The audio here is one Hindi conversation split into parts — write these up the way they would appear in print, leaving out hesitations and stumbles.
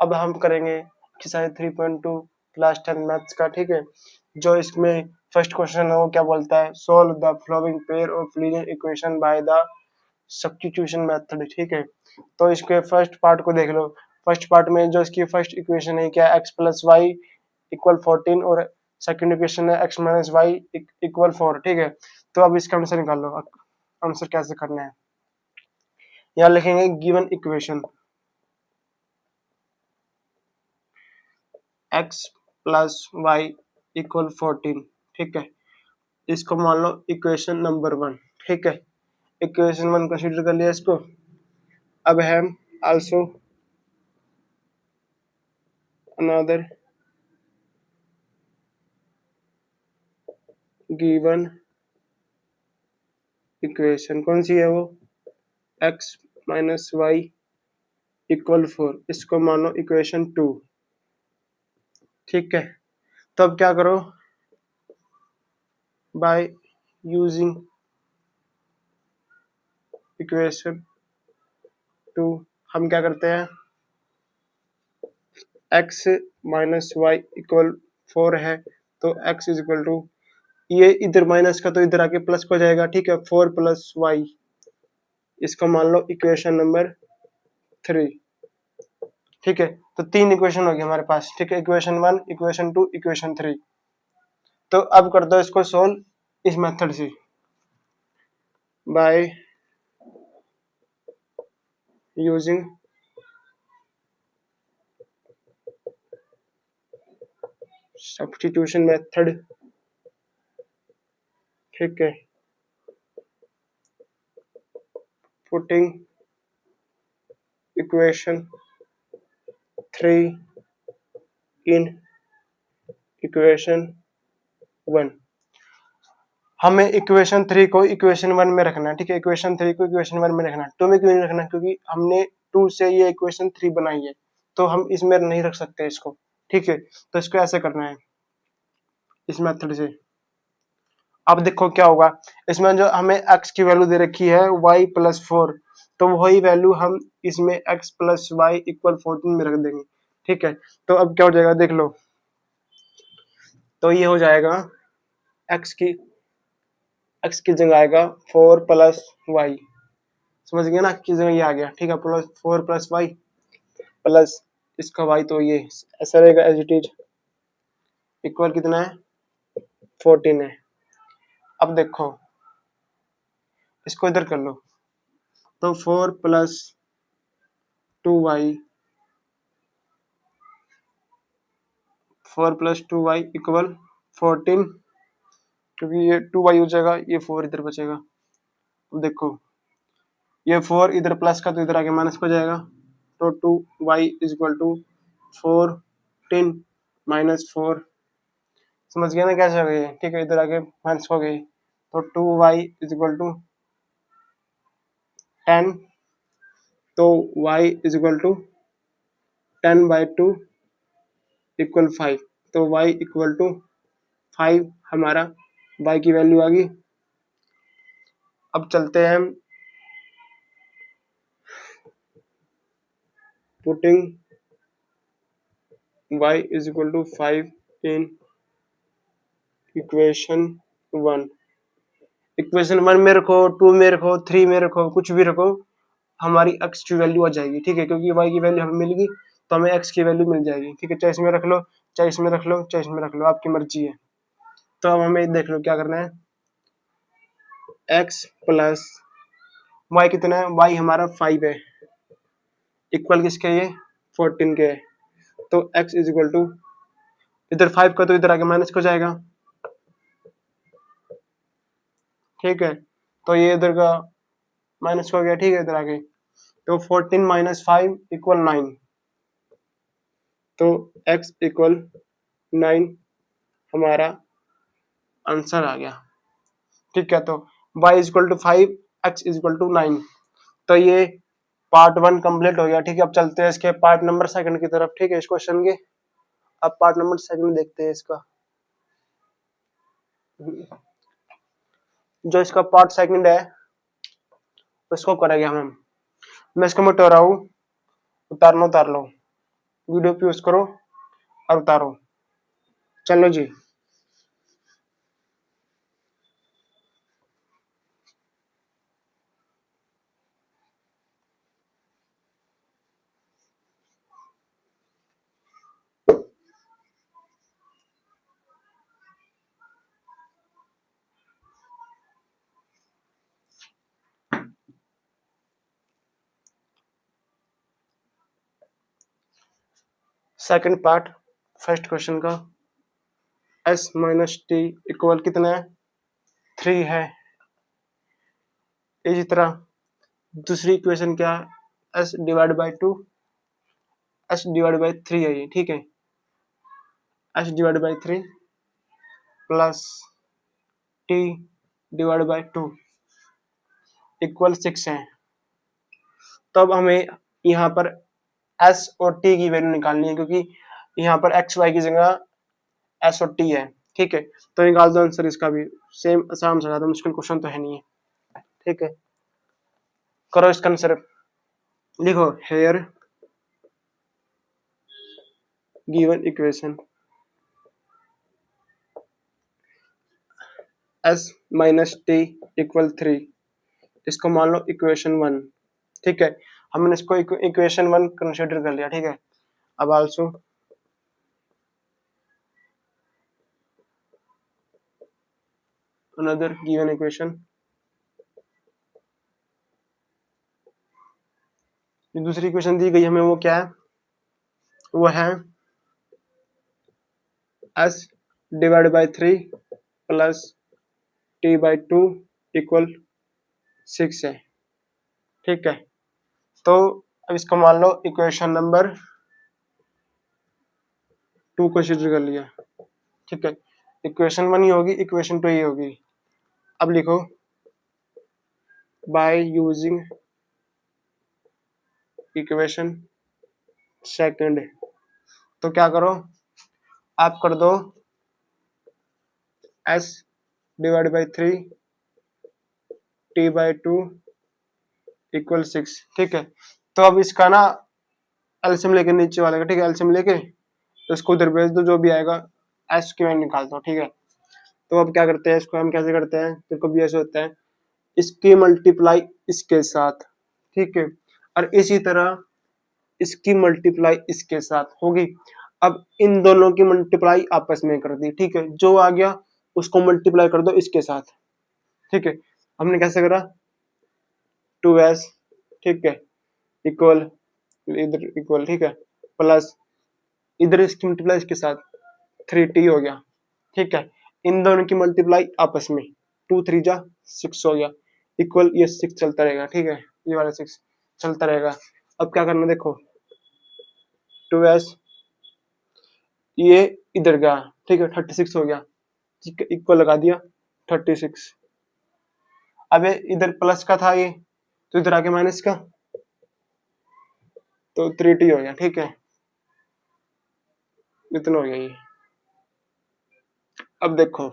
अब हम करेंगे एक्सरसाइज 3.2 क्लास 10 मैथ्स का, ठीक है। जो इसमें फर्स्ट क्वेश्चन है वो क्या बोलता है, solve the following pair of linear equation by the substitution method, ठीक है। तो इसके फर्स्ट पार्ट को देख लो। फर्स्ट पार्ट में जो इसकी फर्स्ट इक्वेशन है क्या, x प्लस वाई इक्वल 14, और सेकंड इक्वेशन है x माइनस वाई इक्वल 4, ठीक है। तो अब इसका आंसर निकाल लो। आंसर कैसे करना है, यहाँ लिखेंगे given equation x plus y equal 14, ठीक है। इसको मान लो इक्वेशन नंबर 1, ठीक है। इक्वेशन 1 कंसीडर कर लिया इसको। अब हम आल्सो अनदर गिवन इक्वेशन, कौन सी है वो, x माइनस वाई इक्वल 4, इसको मानो इक्वेशन 2, ठीक है। तो अब क्या करो, बाय यूजिंग इक्वेशन 2 हम क्या करते हैं, x माइनस वाई इक्वल 4 है, तो x इज इक्वल टू, ये इधर माइनस का तो इधर आके प्लस हो जाएगा, ठीक है। 4 प्लस वाई, इसको मान लो इक्वेशन नंबर 3, ठीक है। तो 3 इक्वेशन हो गई हमारे पास, ठीक है। Equation 1, equation 2, equation 3। तो अब कर दो इसको सोल्व इस मेथड से, बाय यूजिंग सब्स्टिट्यूशन मेथड, ठीक है। Putting equation 3 in equation 1। हमें इक्वेशन 3 को इक्वेशन 1 में रखना है, ठीक है। इक्वेशन 3 को इक्वेशन 1 में रखना है। 2 में क्यों नहीं रखना, क्योंकि हमने 2 से ये इक्वेशन 3 बनाई है, तो हम इसमें नहीं रख सकते इसको, ठीक है। तो इसको ऐसे करना है इस मेथड से। अब देखो क्या होगा, इसमें जो हमें x की वैल्यू दे रखी है y प्लस 4, तो वही वैल्यू हम इसमें x प्लस वाई इक्वल 14 में रख देंगे, ठीक है। तो अब क्या हो जाएगा देख लो, तो ये हो जाएगा x की जगह आएगा 4 प्लस वाई, समझ गए ना, की जगह ये आ गया, ठीक है। प्लस 4 प्लस वाई प्लस इसका y, तो ये ऐसा रहेगा एज इट इज, इक्वल कितना है 14 है। अब देखो इसको इधर कर लो, तो 4 plus 2y, 4 plus 2y equal 14, क्योंकि ये 2y हो जाएगा, ये 4 इधर बचेगा। अब देखो ये 4 इधर प्लस का तो इधर आके माइनस हो जाएगा, तो 2y is equal to 14 minus 4, समझ गया ना कैसे हो गई, ठीक है। इधर आके माइनस हो गई, तो 2y इज इक्वल टू 10, तो y is equal to 10/2 equal 5, तो y इक्वल टू 5 हमारा y की वैल्यू आ गई। अब चलते हैं हम putting y is equal to 5 in equation 1। Equation 1 में रखो, 2 में रखो, 3 में रखो, कुछ भी रखो, हमारी x की वैल्यू आ जाएगी, ठीक है। क्योंकि y की वैल्यू हमें मिल गई, तो हमें x की वैल्यू मिल जाएगी, ठीक है। चाहे इसमें रख लो, चाहे इसमें रख लो, चाहे इसमें रख लो, आपकी मर्जी है। तो अब हमें देख लो क्या करना है, x प्लस y कितना है, y हमारा 5 है, इक्वल किसके, ये 14 के है। तो x इज इक्वल टू, इधर 5 का तो इधर आगे माइनस हो जाएगा, ठीक है। तो ये इधर का माइनस हो गया, ठीक है, इधर आगे। तो 14 माइनस 5 इक्वल 9, तो x इक्वल 9 हमारा आंसर आ गया, ठीक है। तो y is equal to 5, x is equal to 9। तो ये पार्ट 1 कंप्लीट हो गया, ठीक है। अब चलते हैं इसके पार्ट नंबर 2 की तरफ, ठीक है, इस क्वेश्चन के। अब पार्ट नंबर 2 देखते हैं इसका, जो इसका पार्ट 2 है उसको करेंगे हम। मैं इसको मिटा रहा हूँ, उतार लो, वीडियो पॉज करो और उतारो। चलो जी। सेकंड पार्ट फर्स्ट क्वेश्चन का, s माइनस टी इक्वल कितना है, 3 है। इसी तरह दूसरी इक्वेशन क्या है, s divide by 2, s divide by 3 है ये, ठीक है। s divide by 3 plus t divide by 2 equal 6 है। तब हमें यहाँ पर s और t की वैल्यू निकालनी है, क्योंकि यहाँ पर x y की जगह s और t है, ठीक है। तो निकाल दो आंसर इसका भी, सेम आसान सा, ज्यादा मुश्किल क्वेश्चन तो है नहीं है, ठीक है। करो इसका आंसर, लिखो here given equation s minus t equal 3, इसको मान लो इक्वेशन 1, ठीक है। हमने इसको इक्वेशन 1 कंसीडर कर लिया, ठीक है। अब आल्सो अनदर गिवन इक्वेशन, दूसरी इक्वेशन दी गई हमें, वो क्या है, वो है s divide by 3 plus t by 2 equal 6 है, ठीक है। तो अब इसको मान लो इक्वेशन नंबर 2 कंसीडर कर लिया, ठीक है। इक्वेशन 1 ही होगी, इक्वेशन 2 ही होगी। अब लिखो बाय यूजिंग इक्वेशन सेकंड, तो क्या करो, आप कर दो s divide by 3 t by 2 equal 6, ठीक है। तो अब इसका ना एलसीएम लेके नीचे वाले का, ठीक है, एलसीएम लेके तो इसको उधर भेज दो, जो भी आएगा s की वैल्यू निकाल दो, ठीक है। तो अब क्या करते हैं, इसको हम कैसे करते हैं, तेरे को भी ऐसे होता है, इसकी मल्टीप्लाई इसके साथ, ठीक है, और इसी तरह इसकी मल्टीप्लाई इसके साथ होगी। अब इन दोनों की मल्टीप्लाई आपस में कर दी, ठीक है। जो आ गया उसको मल्टीप्लाई कर दो इसके साथ, ठीक है। हमने कैसे करा, 2s, ठीक है, इक्वल इधर इक्वल, ठीक है, प्लस इधर इसकी मल्टीप्लाई इसके साथ 3t हो गया, ठीक है। इन दोनों की मल्टीप्लाई आपस में 2 3 जा 6 हो गया, इक्वल ये 6 चलता रहेगा, ठीक है, ये वाला 6 चलता रहेगा। अब क्या करना, देखो 2s ये इधर गया, ठीक है, 36 हो गया, ठीक है, इक्वल लगा दिया 36। अब ये इधर प्लस का था ये, तो इधर आके माइनस का, तो 3t हो गया, ठीक है, इतना हो गया ये। अब देखो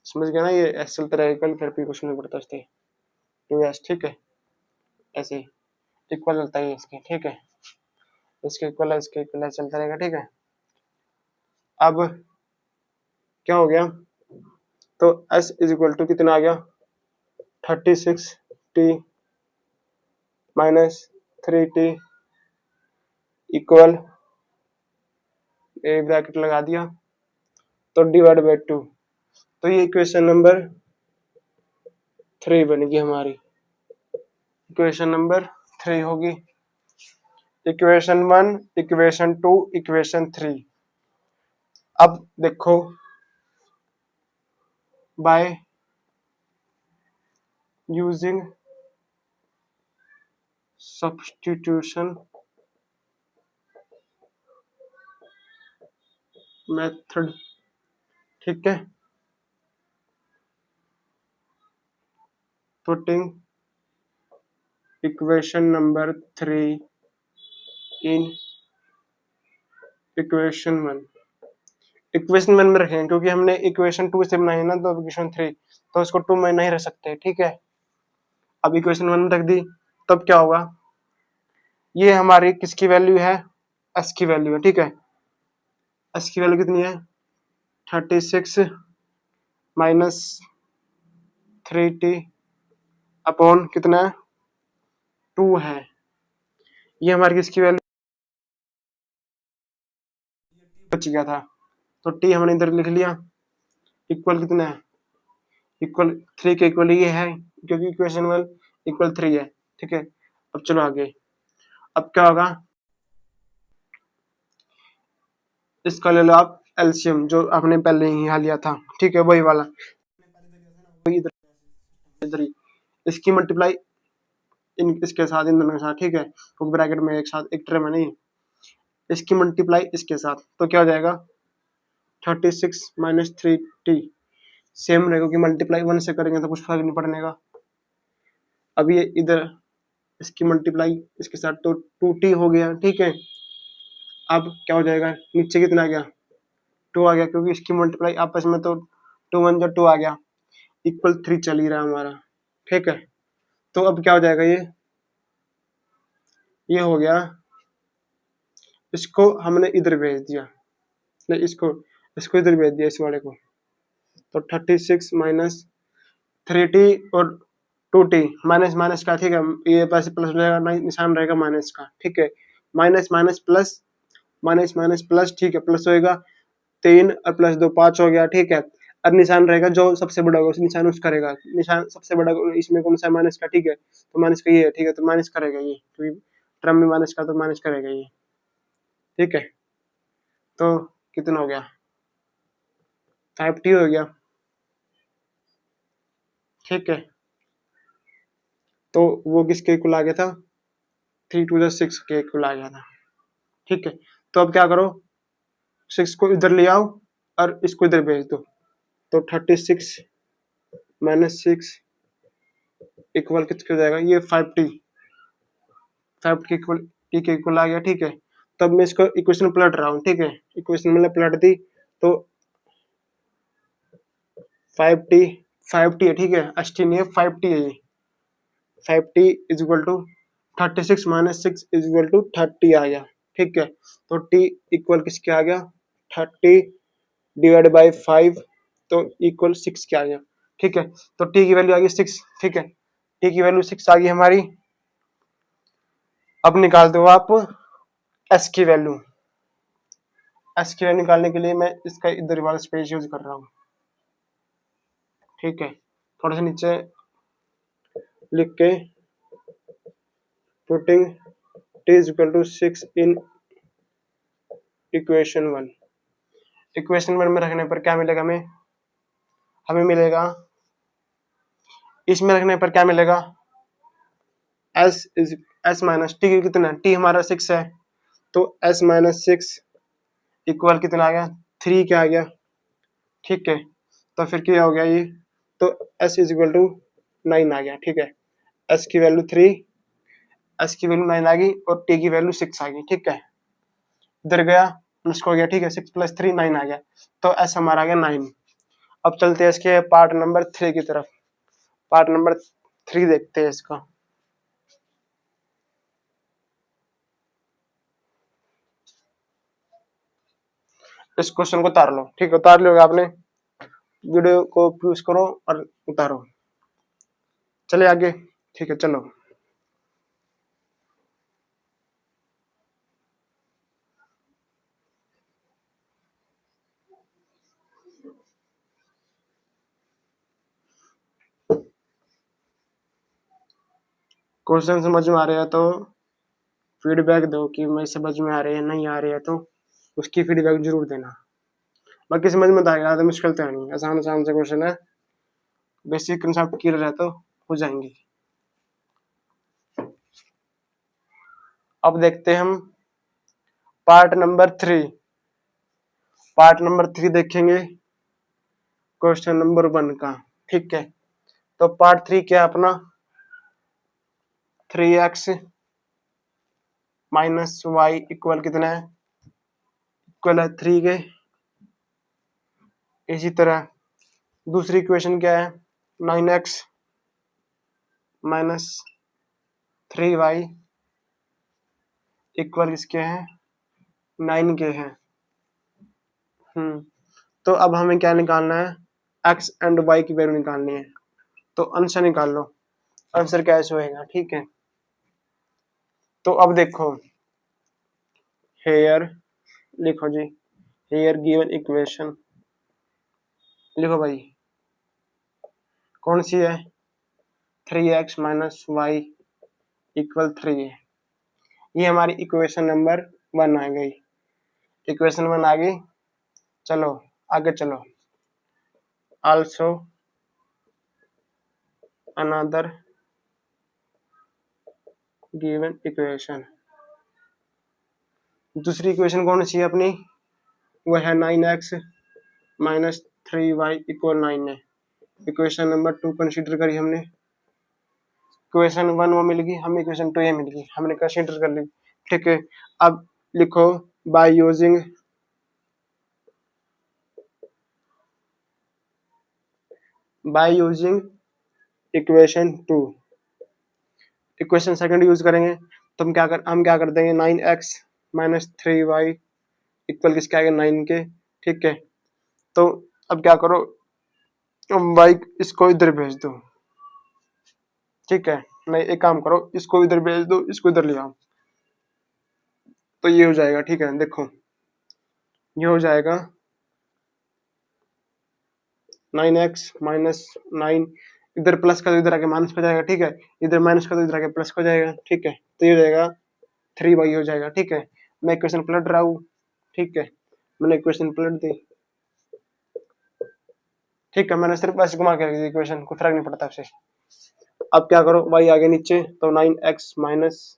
समझ गया ना, ये ऐसे चलता रहेगा, फिर भी कुछ नहीं पड़ता इससे, 2s, ठीक है, ऐसे इक्वल चलता है इसके, ठीक है, इसके इक्वल है, इसके इक्वल है, चलता रहेगा, ठीक है। अब क्या हो गया, तो s इज इक्वल टू कितना आ गया, 36t minus 3t equal, A bracket लगा दिया, तो डिवाइड बाई 2, तो ये इक्वेशन नंबर 3 बनेगी हमारी, इक्वेशन नंबर 3 होगी। Equation 1, equation 2, equation 3। अब देखो बाय यूजिंग सब्स्टिट्यूशन मेथड, ठीक है, putting equation number 3 in equation 1, equation 1 में रखेंगे, क्योंकि हमने इक्वेशन 2 से बनाई है ना, तो इक्वेशन 3 तो इसको 2 में नहीं रख सकते, ठीक है। अब इक्वेशन 1 में रख दी, तब क्या होगा, ये हमारी किसकी वैल्यू है, एस की वैल्यू है, ठीक है। एस की वैल्यू कितनी है, 36 माइनस 3t अपॉन कितना है, 2 है। ये हमारी किसकी वैल्यू बच गया था, तो t हमने इधर लिख लिया, इक्वल कितना है, इक्वल 3 के इक्वल ये है, क्योंकि इक्वेशन 1 इक्वल 3 है, ठीक है। अब चलो आगे, अब क्या होगा, इसका ले लो आप एलसीएम, जो आपने पहले ही यहाँ लिया था, ठीक है, वही वाला, वही इधर ही, इसकी मल्टीप्लाई इन इसके साथ, इन दोनों के साथ, ठीक है, तो ब्रैकेट में एक साथ, एक टर्म है नहीं, इसकी मल्टीप्लाई इसके साथ, तो क्या हो जाएगा 36 माइनस 3t, सेम रहेगा कि मल्टीप्लाई 1 से करेंगे तो कुछ फर्क नहीं पड़ने का। अब ये इधर इसकी मल्टीप्लाई इसके साथ, तो 2t हो गया, ठीक है। अब क्या हो जाएगा, नीचे कितना आ गया, 2 आ गया, क्योंकि इसकी मल्टीप्लाई आपस में, तो 2 1 2 आ गया, इक्वल 3 चल ही रहा है हमारा, ठीक है। तो अब क्या हो जाएगा, ये हो गया, इसको हमने इधर भेज दिया, नहीं इसको इसको इधर भेज दिया, इस वाले को, तो 36 माइनस 3t और 2t, माइनस माइनस का, ठीक है, ये प्लस प्लस रहेगा, निशान रहेगा माइनस का, ठीक है, minus minus plus, minus minus plus, ठीक है, प्लस होएगा 3 और प्लस 2 5 हो गया, ठीक है। और निशान रहेगा जो सबसे बड़ा होगा, उस निशान उसका रहेगा, निशान सबसे बड़ा इसमें कौन सा माइनस का, ठीक है, तो माइनस का ये है, ठीक है, तो माइनस करेगा ये, क्योंकि टर्म में माइनस का, तो माइनस करेगा ये, ठीक है। तो कितना हो गया, 5t हो गया, ठीक है। तो वो किसके इक्वल आ गया था, 3 to the 6 के इक्वल आ गया था, ठीक है। तो अब क्या करो, 6 को इधर ले आओ और इसको इधर भेज दो, तो 36 माइनस 6 इक्वल किसके हो जाएगा, ये 5t, 5 के इक्वल t के इक्वल आ गया, ठीक है। तब मैं इसको इक्वेशन पलट रहा हूँ, ठीक है, इक्वेशन मैंने पलट दी, तो 5t 5t है, ठीक है, ht नहीं है, 5t है, ये 5t is equal to 36 minus 6 is equal to 30 आ गया, ठीक है। तो t इक्वल किसके आ गया, 30 डिवाइड बाई 5, तो इक्वल 6 के आ गया, ठीक है। तो t की वैल्यू आ गई 6, ठीक है, t की वैल्यू 6 आ गई हमारी। अब निकाल दो आप s की वैल्यू, s की वैल्यू निकालने के लिए मैं इसका इधर वाला स्पेस यूज कर रहा हूँ, ठीक है। थोड़ा सा नीचे लिख के, putting t is equal to 6 in equation 1, equation 1 में रखने पर क्या मिलेगा, हमें मिलेगा, इसमें रखने पर क्या मिलेगा, s माइनस टी कितना, t हमारा 6 है, तो s माइनस 6 इक्वल कितना आ गया, 3 क्या आ गया, ठीक है। तो फिर क्या हो गया ये, तो s इज इक्वल टू 9 आ गया, ठीक है, s की वैल्यू 3, s की वैल्यू 9 आ गई और t की वैल्यू 6 आ गई, ठीक है। इधर गया प्लस हो गया, ठीक है, 6 प्लस 3 9 आ गया, तो s हमारा आ गया 9। अब चलते हैं इसके पार्ट नंबर 3 की तरफ, पार्ट नंबर 3 देखते हैं इसका। इस क्वेश्चन को उतार लो, ठीक है, उतार लोगे आपने, वीडियो को पॉज करो और उतारो, चले आगे, ठीक है, चलो। क्वेश्चन समझ में आ रहा है तो फीडबैक दो कि मैं समझ में आ रही है, नहीं आ रही है तो उसकी फीडबैक जरूर देना। बाकी समझ में तो आएगा, तो मुश्किल तो है नहीं, आसान आसान से क्वेश्चन है, बेसिक कंसेप्ट क्लियर है तो हो जाएंगे। अब देखते हैं हम पार्ट नंबर 3, पार्ट नंबर 3 देखेंगे क्वेश्चन नंबर 1 का, ठीक है। तो पार्ट 3 क्या है अपना, 3x माइनस वाई इक्वल कितना है, इक्वल है 3 के। इसी तरह दूसरी इक्वेशन क्या है, 9x माइनस 3y इक्वल किसके हैं, 9 के हैं। तो अब हमें क्या निकालना है, x एंड y की वैल्यू निकालनी है। तो आंसर निकाल लो, आंसर कैसे होएगा, ठीक है। तो अब देखो, हेयर लिखो जी, हेयर गिवन इक्वेशन लिखो भाई, कौन सी है, 3x माइनस वाई इक्वल 3 है। ये हमारी इक्वेशन नंबर 1 आ गई, इक्वेशन 1 आ गई। चलो आगे चलो, आल्सो अनदर गिवन इक्वेशन, दूसरी इक्वेशन कौन सी है अपनी, वो है 9x माइनस 3y इक्वल 9 है। इक्वेशन नंबर 2 कंसीडर करी हमने, इक्वेशन 1 वो मिल गई, हमें इक्वेशन 2 ये मिल गई, हमने कंसीडर कर ली, ठीक है। अब लिखो by using equation 2, equation second use करेंगे, तो हम क्या कर देंगे, 9x माइनस 3y इक्वल किसके आएगा, 9 के, ठीक है। तो अब क्या करो, y इसको इधर भेज दो, ठीक है। नहीं एक काम करो, इसको इधर भेज दो, इसको इधर ले आओ, तो ये हो जाएगा, ठीक है। देखो ये हो जाएगा 9x माइनस 9, इधर प्लस का तो इधर आके माइनस हो जाएगा, ठीक है। इधर माइनस का तो इधर आके प्लस हो जाएगा, ठीक है। तो ये हो जाएगा 3y हो जाएगा, ठीक है। मैं इक्वेशन पलट रहा हूँ, ठीक है, मैंने इक्वेशन पलट दी, ठीक है। मैंने सिर्फ ऐसे घुमा के रख दी इक्वेशन, कोई फर्क नहीं पड़ता उससे। अब क्या करो, y आगे नीचे, तो 9x माइनस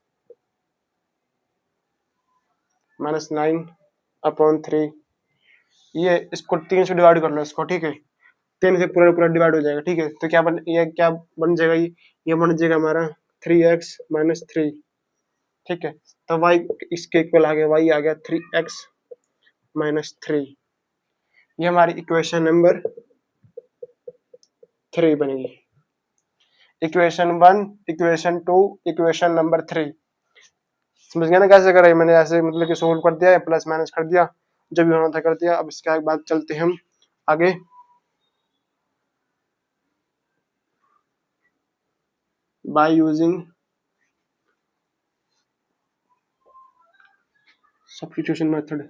9 अपॉन 3, ये इसको 3 से डिवाइड कर लो इसको, ठीक है। 3 से पूरा पूरा डिवाइड हो जाएगा, ठीक है। तो क्या बन जाएगा, ये बन जाएगा हमारा 3x माइनस 3, ठीक है। तो y इसके इक्वल आ गया, y आ गया 3x माइनस 3, ये हमारी इक्वेशन नंबर 3 बनेगी। इक्वेशन 1, इक्वेशन 2, इक्वेशन नंबर 3, समझ गया ना कैसे करें, मैंने ऐसे मतलब कि सोल्व कर दिया, प्लस माइनस कर दिया, जब भी होना था कर दिया। अब इसके बाद चलते हैं हम आगे, बाय यूजिंग सब्स्टिट्यूशन मेथड।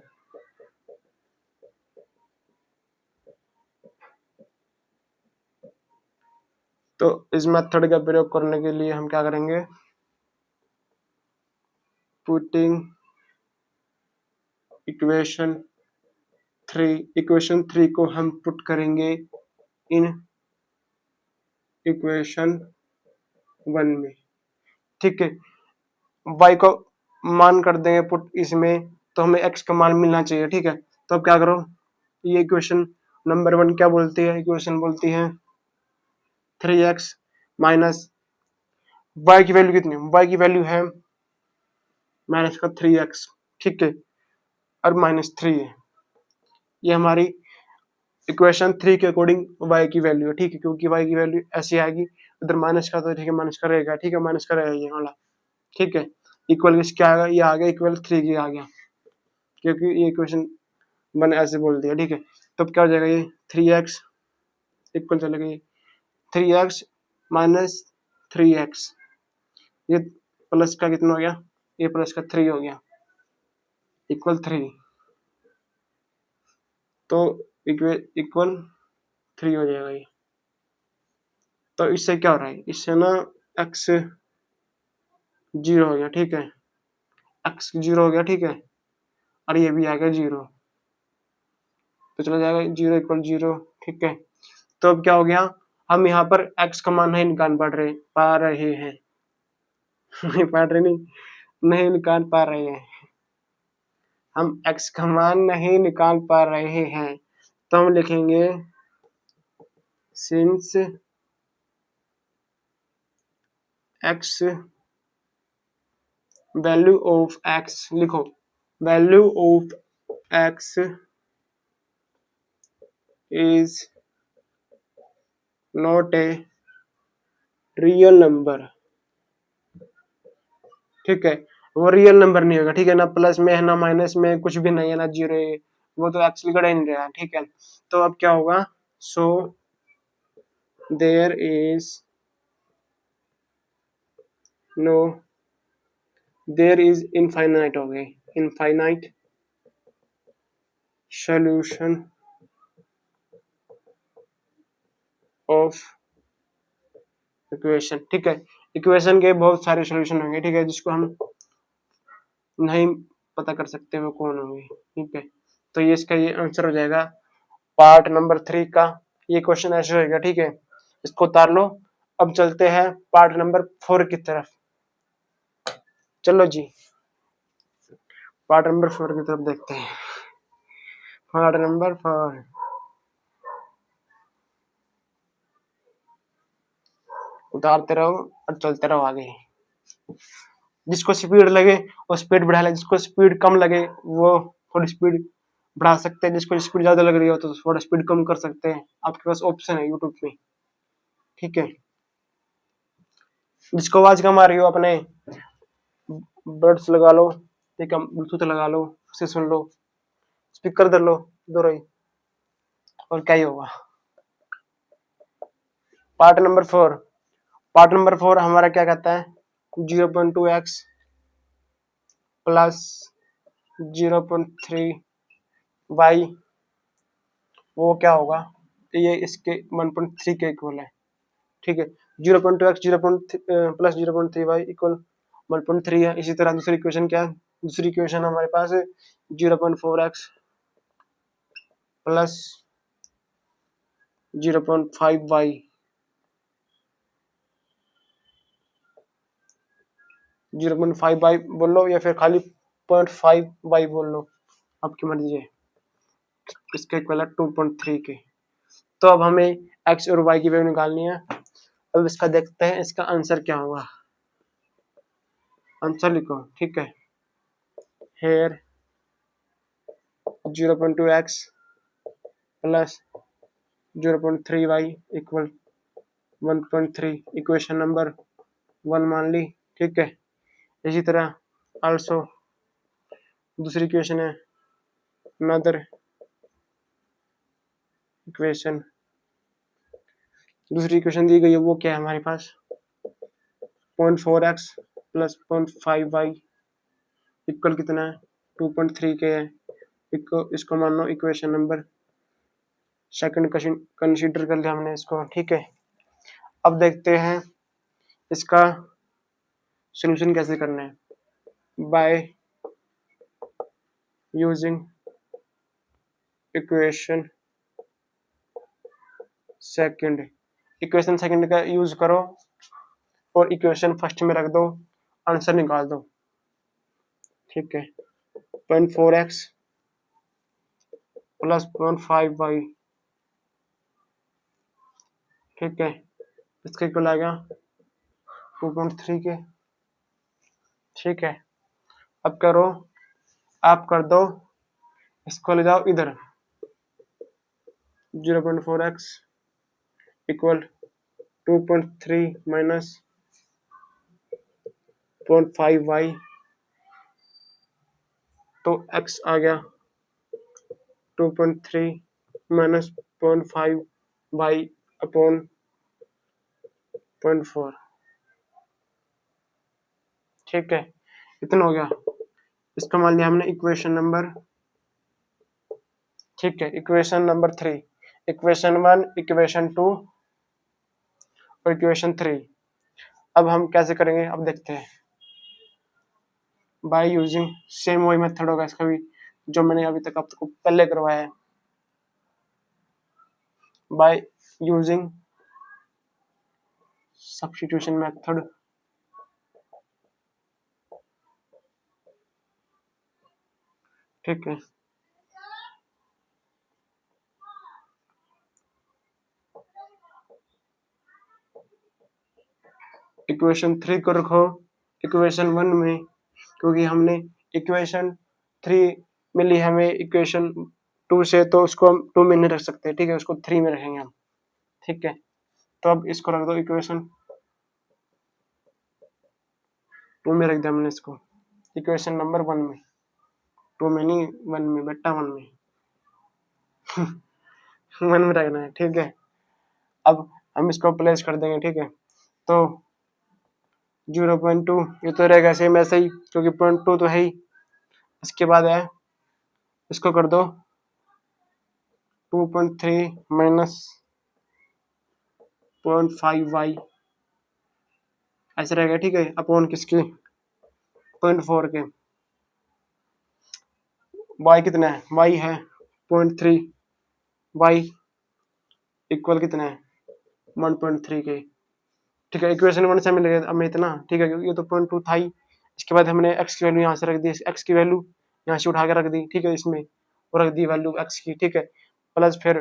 तो इस मेथड का प्रयोग करने के लिए हम क्या करेंगे, पुटिंग इक्वेशन 3 को हम पुट करेंगे इन इक्वेशन 1 में, ठीक है। y को मान कर देंगे पुट इसमें, तो हमें x का मान मिलना चाहिए, ठीक है। तो अब क्या करो, ये इक्वेशन नंबर 1 क्या बोलती है, इक्वेशन बोलती है 3x माइनस y की वैल्यू कितनी, y की वैल्यू है माइनस का 3x, ठीक है, और माइनस 3 है, ये हमारी इक्वेशन 3 के अकॉर्डिंग y की वैल्यू है, ठीक है। क्योंकि y की वैल्यू ऐसी आएगी, उधर माइनस का तो ठीक है, माइनस का रहेगा, ठीक है, माइनस का रहेगा ये वाला, ठीक है। इक्वल क्या आएगा, ये आ गया इक्वल 3 की आ गया, क्योंकि ये इक्वेशन 1 ऐसे बोल दिया, ठीक है। तब क्या हो जाएगा, ये 3x इक्वल चलेगा ये 3x माइनस 3x, ये प्लस का कितना हो गया, ये प्लस का 3 हो गया, इक्वल 3, तो इक्वल 3 हो जाएगा ये। तो इससे क्या हो रहा है, इससे ना x 0 हो गया, ठीक है, x 0 हो गया, ठीक है, और ये भी आ गया 0, तो चला जाएगा 0 इक्वल 0, ठीक है। तो अब क्या हो गया, हम यहाँ पर x का मान नहीं निकाल पा रहे हैं नहीं पढ़ रहे नहीं निकाल पा रहे हैं, हम x का मान नहीं निकाल पा रहे हैं, तो हम लिखेंगे since x value of x, लिखो value of x is not a real number, ठीक है। वो रियल नंबर नहीं होगा, ठीक है ना, प्लस में है ना माइनस में कुछ भी नहीं है ना जीरो है, वो तो एक्चुअली गड़ा ही नहीं रहा, ठीक है। तो अब क्या होगा, so there is no, there is infinite हो गई, इनफाइनाइट सॉल्यूशन ऑफ इक्वेशन, ठीक है। इक्वेशन के बहुत सारे सॉल्यूशन होंगे, ठीक है, जिसको हम नहीं पता कर सकते वो कौन होंगे, ठीक है। तो ये इसका ये आंसर हो जाएगा पार्ट नंबर 3 का, ये क्वेश्चन ऐसे होगा, ठीक है, इसको उतार लो। अब चलते हैं पार्ट नंबर 4 की तरफ, चलो जी पार्ट नंबर 4 की तरफ देखते हैं। पार्ट नंबर 4, उतारते रहो और चलते रहो आगे। जिसको स्पीड लगे वो स्पीड बढ़ा ले, जिसको स्पीड कम लगे वो थोड़ी स्पीड बढ़ा सकते हैं, जिसको स्पीड ज्यादा लग रही हो तो थोड़ा स्पीड कम कर सकते हैं, आपके पास ऑप्शन है यूट्यूब में, ठीक है। जिसको आवाज कम आ रही हो अपने बड्स लगा लो, ठीक है, ब्लूटूथ लगा लो, उसे सुन लो, स्पीकर कर लो दोनों ही, और क्या ही होगा। पार्ट नंबर 4, पार्ट नंबर 4 हमारा क्या कहता है, 0.2x प्लस 0.3y, वो क्या होगा, ये इसके 1.3 के इक्वल है, ठीक है। 0.2x 0. प्लस 0.3y इक्वल 1.3 है। इसी तरह दूसरी इक्वेशन क्या है, दूसरी इक्वेशन हमारे पास है 0.4x प्लस 0.5y, 0.5y बोल लो या फिर खाली 0.5y बोल लो, आपकी मर्जी है। इसका इक्वल है 2.3 के। तो अब हमें x और y की वैल्यू निकालनी है। अब इसका देखते हैं इसका आंसर क्या होगा, आंसर लिखो, ठीक है। Here 0.2x plus 0.3y equal 1.3, equation number 1 मान ली, ठीक है। इसी तरह आल्सो दूसरी इक्वेशन है, अनदर इक्वेशन, दूसरी इक्वेशन दी गई है वो क्या है हमारे पास, 0.4x प्लस 0.5y इक्वल कितना है 2.3 के है। इसको मान लो इक्वेशन नंबर सेकंड कंसीडर कर लिया हमने इसको, ठीक है। अब देखते हैं इसका सॉल्यूशन कैसे करना है, by using equation second, equation second का यूज करो और इक्वेशन फर्स्ट में रख दो, आंसर निकाल दो, ठीक है। 0.4x प्लस 0.5y, ठीक है, इसका इक्वल आएगा 2.3 के, ठीक है। अब करो, आप कर दो, इसको ले जाओ इधर, 0.4x इक्वल 2.3 माइनस 0.5y, तो x आ गया 2.3 माइनस 0.5y अपॉन 0.4, ठीक है, इतना हो गया। इसका मान लिया हमने इक्वेशन नंबर, ठीक है, इक्वेशन नंबर 3, इक्वेशन 1, इक्वेशन 2 और इक्वेशन 3। अब हम कैसे करेंगे, अब देखते हैं, बाय यूजिंग सेम वही मेथड होगा इसका भी जो मैंने अभी तक आपको पहले करवाया है, बाय यूजिंग सब्स्टिट्यूशन मेथड, ठीक है। इक्वेशन 3 को रखो इक्वेशन 1 में, क्योंकि हमने इक्वेशन 3 मिली हमें इक्वेशन 2 से, तो उसको हम 2 में नहीं रख सकते, ठीक है, उसको 3 में रखेंगे हम, ठीक है। तो अब इसको रख दो इक्वेशन 2 में रख दिया हमने इसको, इक्वेशन नंबर 1 में, 2 में नहीं 1 में बेटा, 1 में 1 में रखना है, ठीक है। अब हम इसको प्लेस कर देंगे, ठीक है। तो 0.2 ये तो रहेगा सेम ऐसे ही, क्योंकि 0.2 तो है ही। इसके बाद है इसको कर दो 2.3 माइनस 0.5y ऐसे रहेगा, ठीक है, अपॉन किसके 0.4 के। y कितना है, y है 0.3, y इक्वल कितना है 1.3 के, ठीक है। इक्वेशन 1 से मिल गया हमें इतना, ठीक है, क्योंकि ये तो 0.2 था ही। इसके बाद हमने x की वैल्यू यहाँ से रख दी, x की वैल्यू यहाँ से उठा के रख दी, ठीक है, इसमें और रख दी वैल्यू x की, ठीक है, प्लस फिर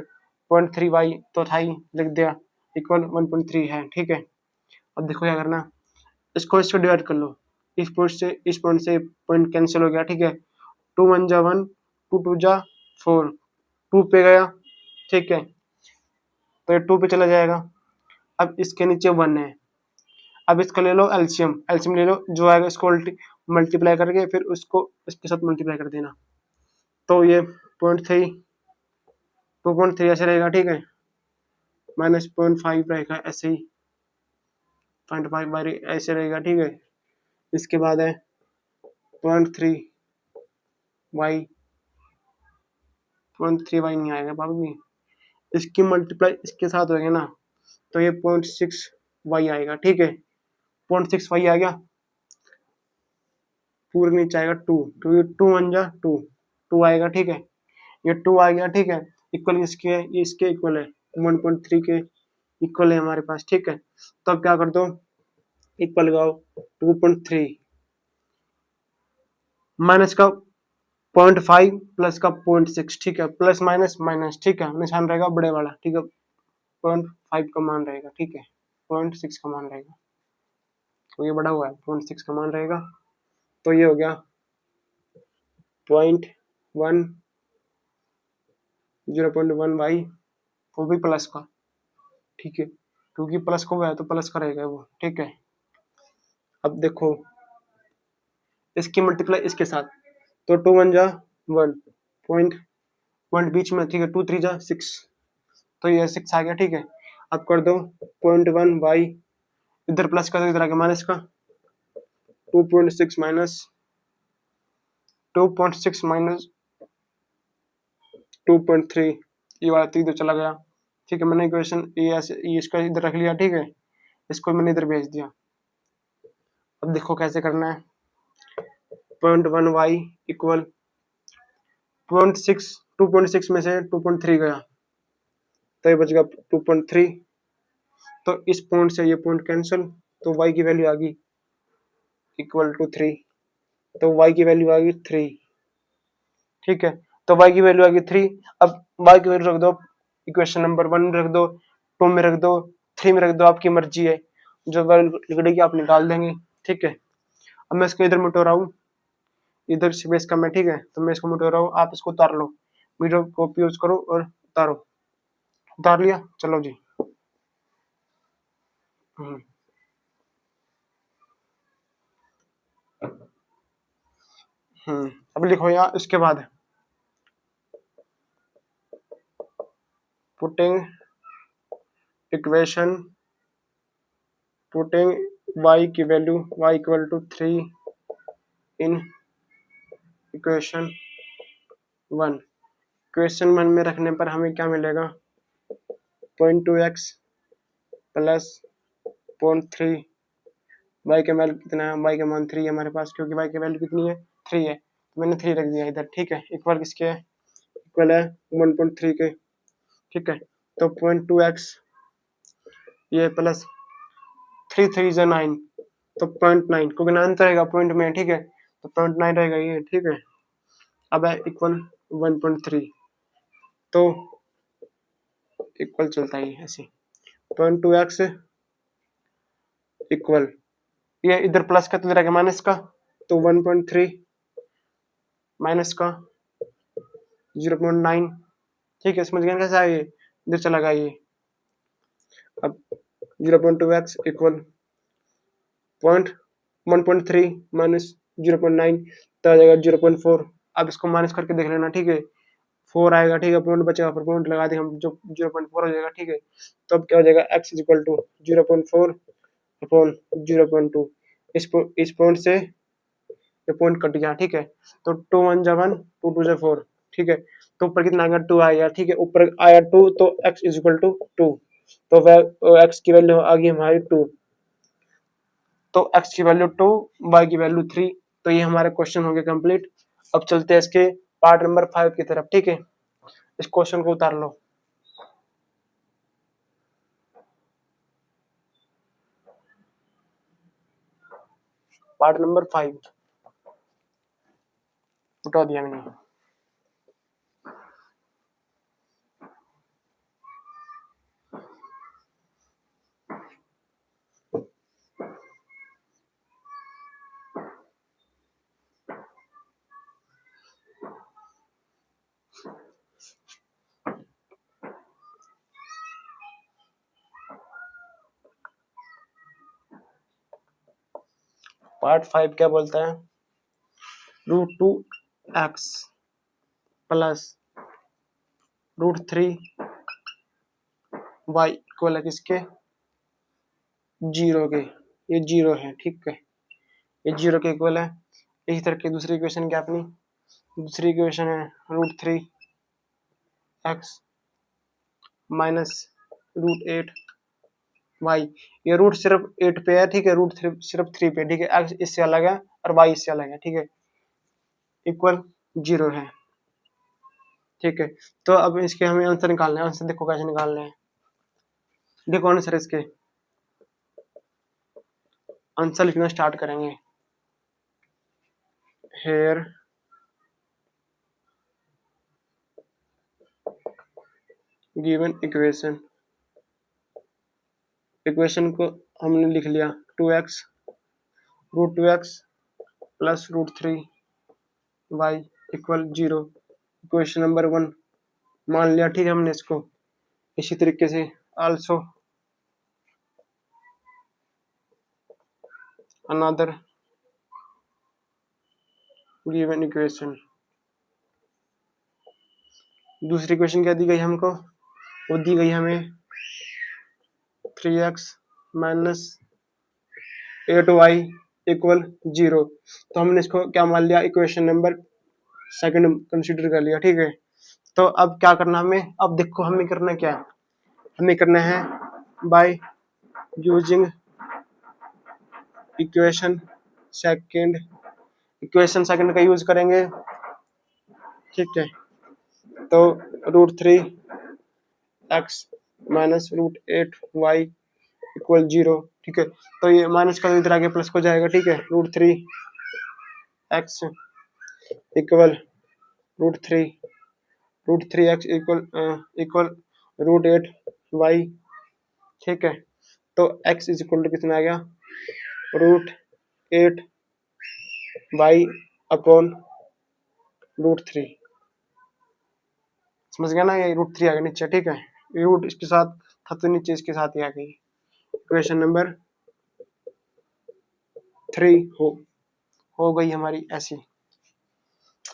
0.3y तो था ही, लिख दिया इक्वल 1.3 है, ठीक है। अब देखो क्या करना, इसको इसको डिवाइड कर लो, इस पॉइंट से पॉइंट कैंसिल हो गया, ठीक है। 2 1 जा 1, 2 2 जा 4, 2 पे गया, ठीक है, तो ये 2 पे चला जाएगा। अब इसके नीचे 1 है, अब इसका ले लो एलसीएम, एलसीएम ले लो, जो आएगा इसको मल्टीप्लाई करके फिर उसको इसके साथ मल्टीप्लाई कर देना, तो ये 0.3 2.3 ऐसे रहेगा, ठीक है, माइनस 0.5 रहेगा ऐसे ही, 0.5 बाई ऐसे रहेगा, ठीक है। इसके बाद है 0.3 वाई, 0.3 वाई नहीं आएगा बाबू जी, इसकी मल्टीप्लाई इसके साथ होगा ना, तो ये 0.6 वाई आएगा, ठीक है। 0.6 वाई आ गया, पूरे नीचे आएगा 2, क्योंकि 2 1 जा 2 आएगा, ठीक है, ये 2 आ गया, ठीक है। इक्वल इसके है, ये इसके इक्वल है, 1.3 के इक्वल है हमारे पास, ठीक है। तो अब क्या कर दो, इक्वल लगाओ 2.3 माइनस का 0.5 प्लस का 0.6, ठीक है, प्लस माइनस माइनस, ठीक है, निशान रहेगा बड़े वाला, ठीक है, 0.5 का मान रहेगा, ठीक है, 0.6 का मान रहेगा, तो ये बड़ा हुआ है, 0.6 का मान रहेगा, तो ये हो गया 0.1 0.1 वाई, वो भी प्लस का, ठीक है, क्योंकि प्लस को है तो प्लस का रहेगा वो, ठीक है। अब देखो इसकी मल्टीप्लाई इसके साथ, तो 2 1 जा 1, पॉइंट बीच में, ठीक है, 2 3 जा 6, तो ये 6 आ गया, ठीक है। अब कर दो 0.1 बाई, इधर प्लस का तो इधर आ गया माइनस का, 2.6 माइनस 2.6 माइनस 2.3, ये वाला तो इधर चला गया, ठीक है। मैंने इक्वेशन ये इसका इधर रख लिया, ठीक है, इसको मैंने इधर भेज दिया। अब देखो कैसे करना है, 0.1 वाई इक्वल 0.6, 2.6 में से 2.3 गया, तो ये बचेगा 2.3, तो इस पॉइंट से ये पॉइंट कैंसिल, तो y की वैल्यू आ गई इक्वल टू 3, तो y की वैल्यू आ गई 3, ठीक है। तो y की वैल्यू आ गई 3, अब y की वैल्यू रख दो इक्वेशन नंबर 1 में रख दो, 2 में रख दो, 3 में रख दो, आपकी मर्जी है, जो वैल्यू लिखड़ेगी आप निकाल देंगे, ठीक है। अब मैं इसको इधर मिटो रहा हूँ, इधर स्पेस कम है, ठीक है, तो मैं इसको मिटो रहा हूँ, आप इसको उतार लो, वीडियो कॉपी यूज करो और उतारो, उतार लिया, चलो जी। अब लिखो यहाँ, इसके बाद पुटिंग इक्वेशन, पुटिंग y की value y equal to 3 in equation 1, equation 1 में रखने पर हमें क्या मिलेगा, 0.2x प्लस 0.3, y का वैल्यू कितना है, y का मान 3 है हमारे पास, क्योंकि y की वैल्यू कितनी है 3 है, तो मैंने 3 रख दिया इधर, ठीक है। इक्वल किसके है, इक्वल है 1.3 के, ठीक है। तो 0.2x ये प्लस 3 3 जा 9, तो 0.9, क्योंकि 9 तो रहेगा पॉइंट में, ठीक है, तो 0.9 रहेगा ये, ठीक है। अब है इक्वल 1.3, तो इक्वल चलता है ऐसे, 0.2x इक्वल, ये इधर प्लस का तो इधर आएगा माइनस का, तो 1.3 माइनस का 0.9, ठीक है, समझ गए कैसे आए, इधर चला गया ये। अब 0.2x इक्वल 1.3 माइनस 0.9 तो आ जाएगा 0.4। अब इसको माइनस करके देख लेना, ठीक है, 4 आएगा, ठीक है, पॉइंट बचेगा, फिर पॉइंट लगा देंगे हम, जो 0.4 हो जाएगा, ठीक है। तो अब क्या हो जाएगा, x is equal to 0.4 upon 0.2। इस पॉइंट से ये पॉइंट कट गया, ठीक है। तो 2 1 जा 1, 2 2 जा 4, ठीक है। तो ऊपर कितना आ गया, 2 आया, ठीक है, ऊपर आया 2, तो x इज इक्वल टू 2। तो x की वैल्यू आ गई हमारी 2, तो x की वैल्यू 2, y की वैल्यू 3। तो ये हमारे क्वेश्चन हो गए कंप्लीट। अब चलते हैं इसके पार्ट नंबर 5 की तरफ, ठीक है। इस क्वेश्चन को उतार लो। पार्ट नंबर 5 उठा दिया मैंने। पार्ट 5 क्या बोलता है, √2x प्लस √3 y इक्वल है किसके, 0 के। ये 0 है, ठीक है, ये 0 के इक्वल है। इसी तरह की दूसरी इक्वेशन क्या अपनी, दूसरी इक्वेशन है √3x माइनस √8 y। ये रूट सिर्फ 8 पे है, ठीक है, √3 सिर्फ 3 पे, ठीक है, x इससे अलग है और y इससे अलग है, ठीक है, इक्वल 0 है, ठीक है। तो अब इसके हमें आंसर निकालना है। आंसर देखो कैसे निकालना है, देखो आंसर इसके, आंसर लिखना स्टार्ट करेंगे। हेयर गिवन इक्वेशन, इक्वेशन को हमने लिख लिया 2x √2x plus √3y equal 0, equation number 1 मान लिया, ठीक है, हमने इसको। इसी तरीके से आल्सो अनदर गिवन इक्वेशन, दूसरी इक्वेशन क्या दी गई हमको, वो दी गई हमें 3x माइनस 8y इक्वल 0। तो हमने इसको क्या मान लिया, इक्वेशन नंबर सेकंड कंसीडर कर लिया, ठीक है। तो अब क्या करना हमें, अब देखो हमें करना क्या है, हमें करना है by using equation second, equation second का यूज करेंगे, ठीक है। तो √3x माइनस √8y इक्वल 0, ठीक है। तो ये माइनस का इधर आगे प्लस हो जाएगा, ठीक है, √3x equal √3x equal √8y, ठीक है। तो x इज इक्वल टू कितना आ गया, √8y अपॉन √3, समझ गया ना, ये √3 आ गया नीचे, ठीक है, रूट इसके साथ था तो नीचे इसके साथ ही आ गई। इक्वेशन नंबर 3 हो गई हमारी ऐसी।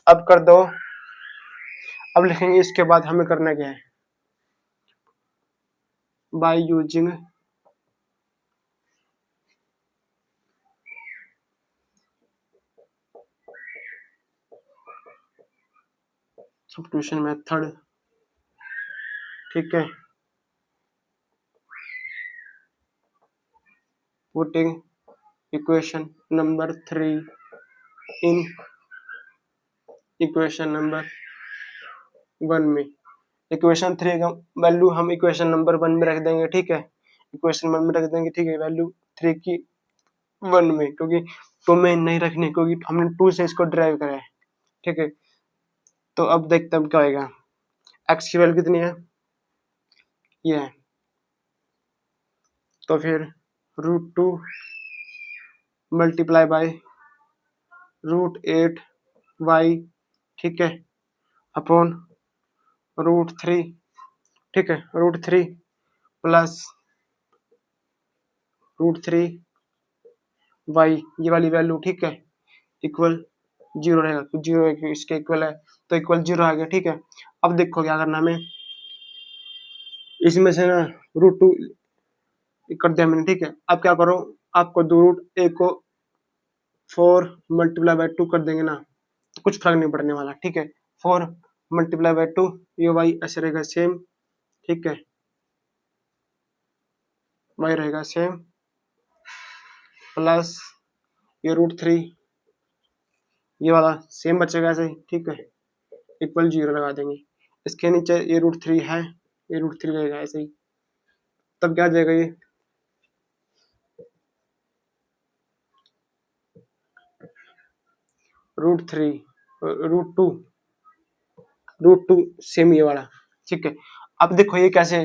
अब कर दो, अब लिखेंगे इसके बाद हमें करना क्या है, बाय यूजिंग सब्स्टिट्यूशन मेथड, ठीक है, putting equation number 3 in equation number 1 में। इक्वेशन 3 का वैल्यू हम इक्वेशन नंबर 1 में रख देंगे, ठीक है, इक्वेशन 1 में रख देंगे, ठीक है, वैल्यू 3 की 1 में, क्योंकि 2 में नहीं रखने, क्योंकि हमने 2 से इसको ड्राइव करा है, ठीक है। तो अब देखते हैं क्या होगा, x की वैल्यू कितनी है, ये है, तो फिर √2 मल्टीप्लाई बाय √8y, ठीक है, अपॉन √3, ठीक है, √3 प्लस √3y, ये वाली वैल्यू, ठीक है, इक्वल 0 रहेगा, कुछ 0 इसके इक्वल है तो इक्वल 0 आ गया। ठीक है, अब देखो क्या करना हमें, इसमें से ना √2 कर दिया मैंने। ठीक है, अब क्या करो, आपको √a को 4 मल्टीप्लाई बाय 2 कर देंगे ना तो कुछ फर्क नहीं पड़ने वाला। ठीक है, 4 मल्टीप्लाई बाय 2 ये वाई ऐसे रहेगा सेम। ठीक है, वाई रहेगा सेम प्लस ये √3 ये वाला सेम बचेगा ऐसे ही। ठीक है, इक्वल 0 लगा देंगे। इसके नीचे ये √3 है, ये √3 रहेगा ऐसे ही। तब क्या आ जाएगा, ये √3 √2 सेम ये वाला। ठीक है, अब देखो ये कैसे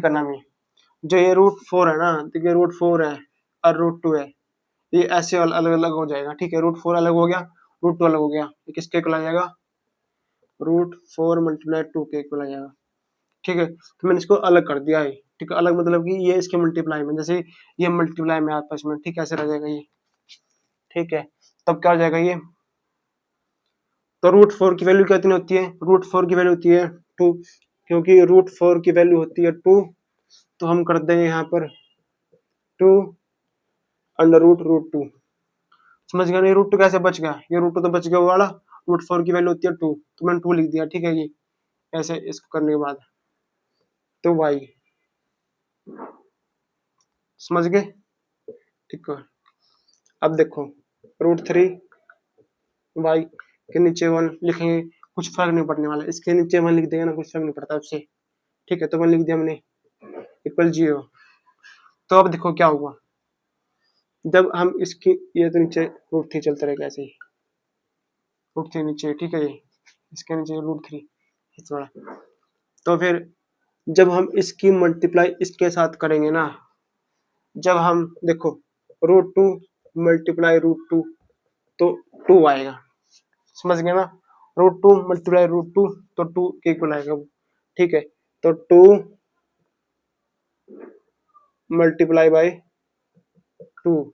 करना है, जो ये √4 है ना, तो ये √4 है और √2 है, ये ऐसे अलग अलग हो जाएगा। ठीक है, √4 अलग हो गया, √2 अलग हो गया, ये किसके इक्वल आ जाएगा, √4 मल्टीप्लाई 2 के इक्वल आ जाएगा। ठीक है, तो मैंने इसको अलग कर दिया है। ठीक है, अलग मतलब कि ये इसके मल्टीप्लाई में, जैसे ये मल्टीप्लाई में आपस में। ठीक है, ऐसे रह जाएगा ये। ठीक है, तब क्या हो जाएगा ये, तो √4 की वैल्यू कितनी होती है, √4 की वैल्यू होती है 2, क्योंकि √4 की वैल्यू होती है 2, तो हम कर देंगे यहाँ पर 2 √2। समझ गया नहीं, √2 कैसे बच गया, ये √2 तो बच गया वो वाला, √4 की वैल्यू होती है 2 तो मैंने 2 लिख दिया। ठीक है, ये ऐसे इसको करने के बाद तो y समझ गए। ठीक है, अब देखो √3 y के नीचे 1 लिखेंगे, कुछ फर्क नहीं पड़ने वाला, इसके नीचे 1 लिख देंगे ना, कुछ फर्क नहीं पड़ता उससे। ठीक है, तो 1 लिख दिया मैंने इक्वल 0। तो अब देखो क्या होगा, जब हम इसकी ये तो नीचे √3 चलता रहेगा ऐसे ही, √3 नीचे। ठीक है, ये इसके नीचे √3 इस वाला, तो फिर जब हम इसकी मल्टीप्लाई इसके साथ करेंगे ना, जब हम देखो √2 मल्टीप्लाई √2 तो 2 आएगा। समझ गए ना, √2 मल्टीप्लाई √2 तो 2 के इक्वल आएगा वो। ठीक है, तो 2 मल्टीप्लाई बाय 2,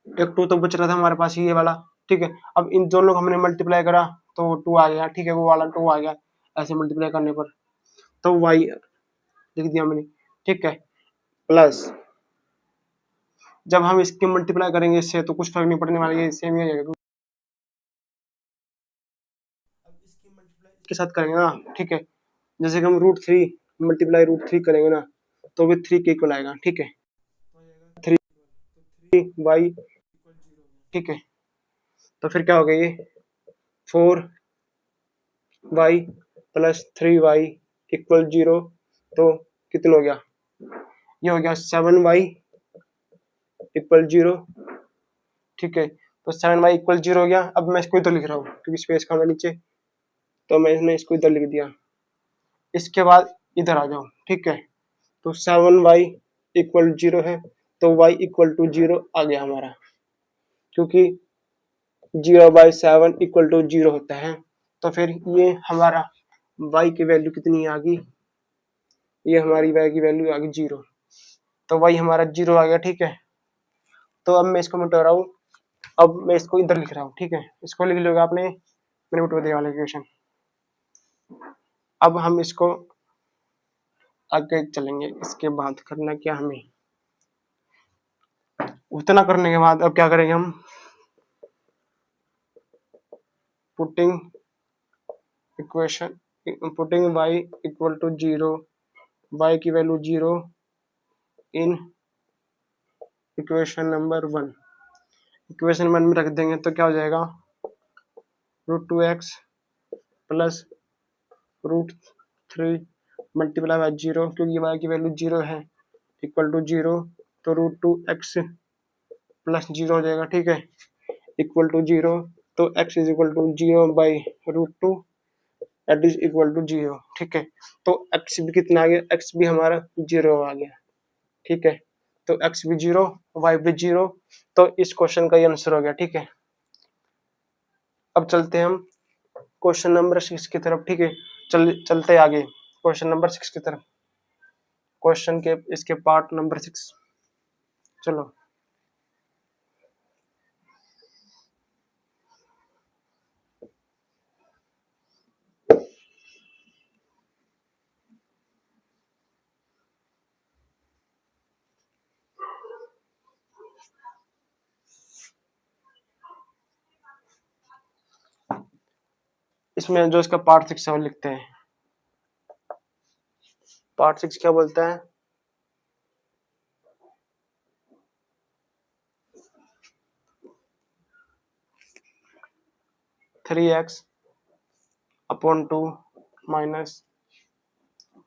एक 2 तो बच रहा था हमारे पास ये वाला। ठीक है, अब इन दोनों को हमने मल्टीप्लाई करा तो 2 आ गया। ठीक है, वो वाला 2 आ गया ऐसे मल्टीप्लाई करने पर, तो y लिख दिया मैंने। ठीक है, प्लस जब हम इसकी मल्टीप्लाई करेंगे इससे तो कुछ फर्क नहीं पड़ने वाला, ये सेम ही हो जाएगा। अब इसकी मल्टीप्लाई इसके साथ करेंगे ना, ठीक है, जैसे कि हम √3 मल्टीप्लाई √3 करेंगे ना तो भी 3 के इक्वल आएगा। ठीक है, 3y। ठीक है, तो फिर क्या हो गया, ये 4y प्लस 3y इक्वल 0, तो कितना हो गया, ये हो गया 7y इक्वल 0। ठीक है, तो 7y इक्वल 0 हो गया। अब मैं इसको इधर लिख रहा हूँ क्योंकि स्पेस का नीचे, तो मैंने इसको इधर लिख दिया। इसके बाद इधर आ जाओ। ठीक है, तो 7y इक्वल 0 है, तो y इक्वल टू 0 आ गया हमारा, क्योंकि 0/7 इक्वल टू 0 होता है। तो फिर ये हमारा y की वैल्यू कितनी आ गई, ये हमारी y की वैल्यू आ गई 0, तो y हमारा 0 आ गया। ठीक है, तो अब मैं इसको मिटा रहा हूँ, अब मैं इसको इधर लिख रहा हूँ। ठीक है, इसको लिख लोगे आपने, मैंने मिटवा दिया वाला इक्वेशन। अब हम इसको आगे चलेंगे, इसके बाद करना क्या हमें, उतना करने के बाद अब क्या करेंगे हम, putting equation putting y equal to 0, y की value 0 in equation number 1, equation 1 में रख देंगे तो क्या हो जाएगा, √2x प्लस √3 मल्टीप्लाई बाय 0, क्योंकि y की वैल्यू 0 है, इक्वल टू 0, तो √2x प्लस 0 हो जाएगा। ठीक है, इक्वल टू 0, तो x is equal to 0 by √2 at is equal to 0। ठीक है, तो x भी कितना आ गया, x भी हमारा 0 आ गया। ठीक है, तो x भी 0 y भी 0, तो इस क्वेश्चन का ये आंसर हो गया। ठीक है, अब चलते हैं हम क्वेश्चन नंबर 6 की तरफ। ठीक है, चलते आगे क्वेश्चन नंबर 6 की तरफ, क्वेश्चन के इसके पार्ट नंबर 6। चलो, इसमें जो इसका पार्ट 6 है वो लिखते हैं। पार्ट 6 क्या बोलता है? Three x upon 2 minus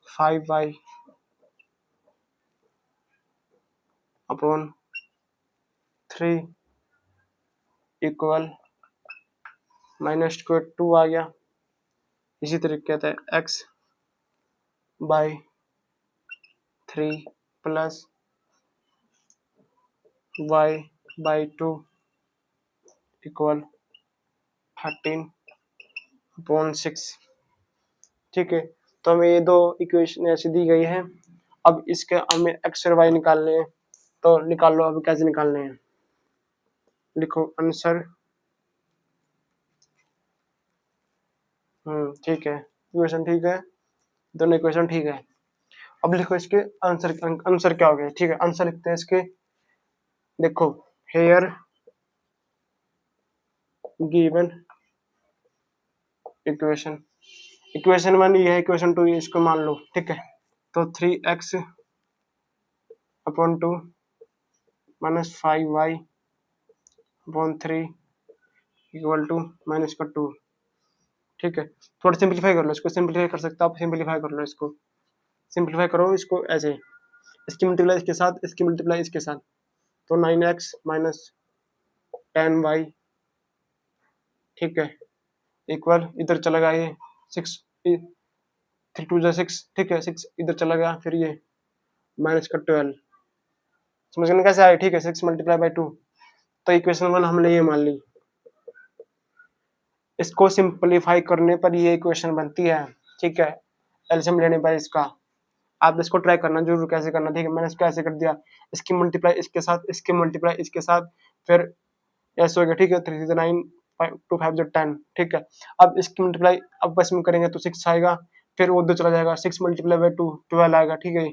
5y upon 3 equal minus square 2 आ गया। इसी तरीके से x by 3 plus y by 2 equal 13 upon 6। ठीक है, तो हमें ये दो इक्वेशन ऐसी दी गई है। अब इसके हमें x और y निकालने हैं, तो निकाल लो। अब कैसे निकालने हैं? लिखो आंसर। ठीक है, इक्वेशन ठीक है, दोनों इक्वेशन ठीक है। अब लिखो इसके आंसर। आंसर क्या हो गया? ठीक है, आंसर लिखते हैं इसके। देखो, हेयर गिवन इक्वेशन, इक्वेशन 1 ये है, इक्वेशन 2 ये, इसको मान लो। ठीक है, तो 3x upon 2 minus 5y upon 3 equal to minus का 2। ठीक है, थोड़ा सिंप्लीफाई कर लो इसको। सिंप्लीफाई कर सकते हो आप, सिंप्लीफाई कर लो इसको। सिंप्लीफाई करो इसको ऐसे, इसकी मल्टीप्लाई इसके साथ, इसकी मल्टीप्लाई इसके साथ, तो 9x माइनस 10y। ठीक है, इक्वल इधर चला गया ये 6, 3 2 6। ठीक है, 6 इधर चला गया, फिर ये माइनस का 12। समझ में कैसे आया? ठीक है, 6 मल्टीप्लाई बाई 2। तो इक्वेशन 1 हमने ये मान ली। इसको सिंप्लीफाई करने पर ये इक्वेशन बनती है। ठीक है, एलसीएम लेने पर इसका। आप इसको ट्राई करना जरूर, कैसे करना। ठीक है, मैंने इसको ऐसे कर दिया, इसकी मल्टीप्लाई इसके साथ, इसकी मल्टीप्लाई इसके साथ, फिर ऐसे हो गया। ठीक है, 3 से 9 2 5 10। ठीक है, अब इसकी मल्टीप्लाई अब बस में करेंगे तो 6 आएगा, फिर वो उधर चला जाएगा, 6 मल्टीप्लाई बाई 2 12 आएगा। ठीक है,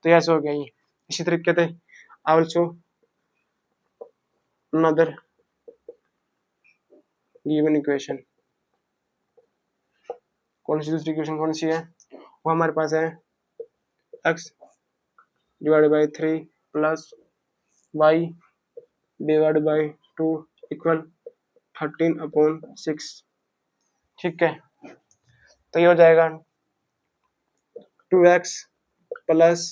तो ऐसे हो गया ये। इसी तरीके से आल्सो अनदर गिवन इक्वेशन। कौन सी दूसरी इक्वेशन कौन सी है? वो हमारे पास है x divide by 3 plus y divide by 2 equal 13 upon 6। ठीक है, तो ये हो जाएगा 2x प्लस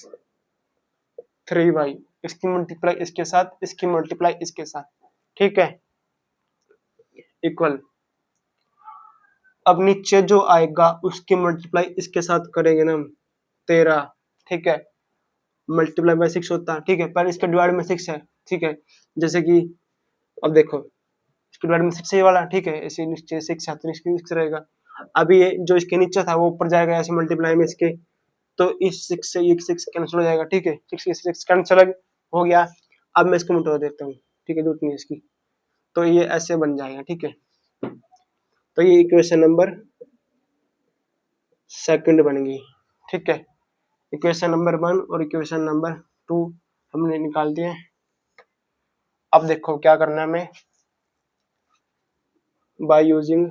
3y, इसकी मल्टीप्लाई इसके साथ, इसकी मल्टीप्लाई इसके साथ। ठीक है, इक्वल, अब नीचे जो आएगा उसकी मल्टीप्लाई इसके साथ करेंगे ना, 13। ठीक है, मल्टीप्लाई बाय 6 होता है। ठीक है, पर इसका डिवाइड में 6 है। ठीक है, जैसे कि अब देखो, इसके डिवाइड में 6 है वाला। ठीक है, ऐसे नीचे 6 है तो नीचे 6 रहेगा। अभी ये जो इसके नीचे था वो ऊपर जाएगा ऐसे मल्टीप्लाई में इसके, तो इस 6 से ये 6 कैंसिल हो जाएगा। ठीक है, 6 कैंसिल हो गया। अब मैं इसको मिटा देता हूँ। ठीक है, जरूरत नहीं है इसकी, तो ये ऐसे बन जाएगा। ठीक है, तो ये इक्वेशन नंबर सेकंड बन गई। ठीक है, इक्वेशन नंबर 1 और इक्वेशन नंबर 2 हमने निकाल दिए। अब देखो क्या करना है हमें। By using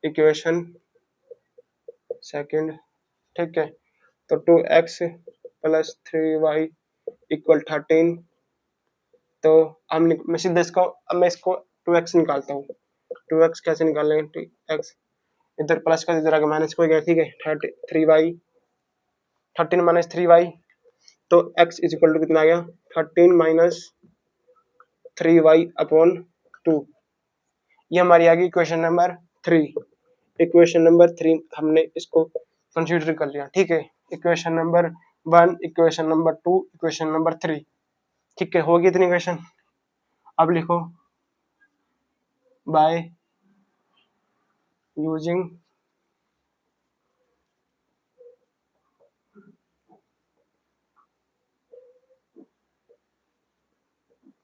equation second. ठीक है, तो 2x प्लस 3y इक्वल 13। तो हम मैं सीधे इसको, अब मैं इसको 2x निकालता हूँ। 2x कैसे निकालेंगे? x इधर प्लस का इधर आगे माइनस हो गया। ठीक है, 3y 13 माइनस 3y, तो x इज इक्वल टू कितना आ गया? 13 माइनस 3y अपॉन 2। ये हमारी आ गई इक्वेशन नंबर 3। इक्वेशन नंबर 3 हमने इसको कंसीडर कर लिया। ठीक है, equation number 1, equation number 2, equation number 3। ठीक है, होगी इतनी इक्वेशन। अब लिखो by using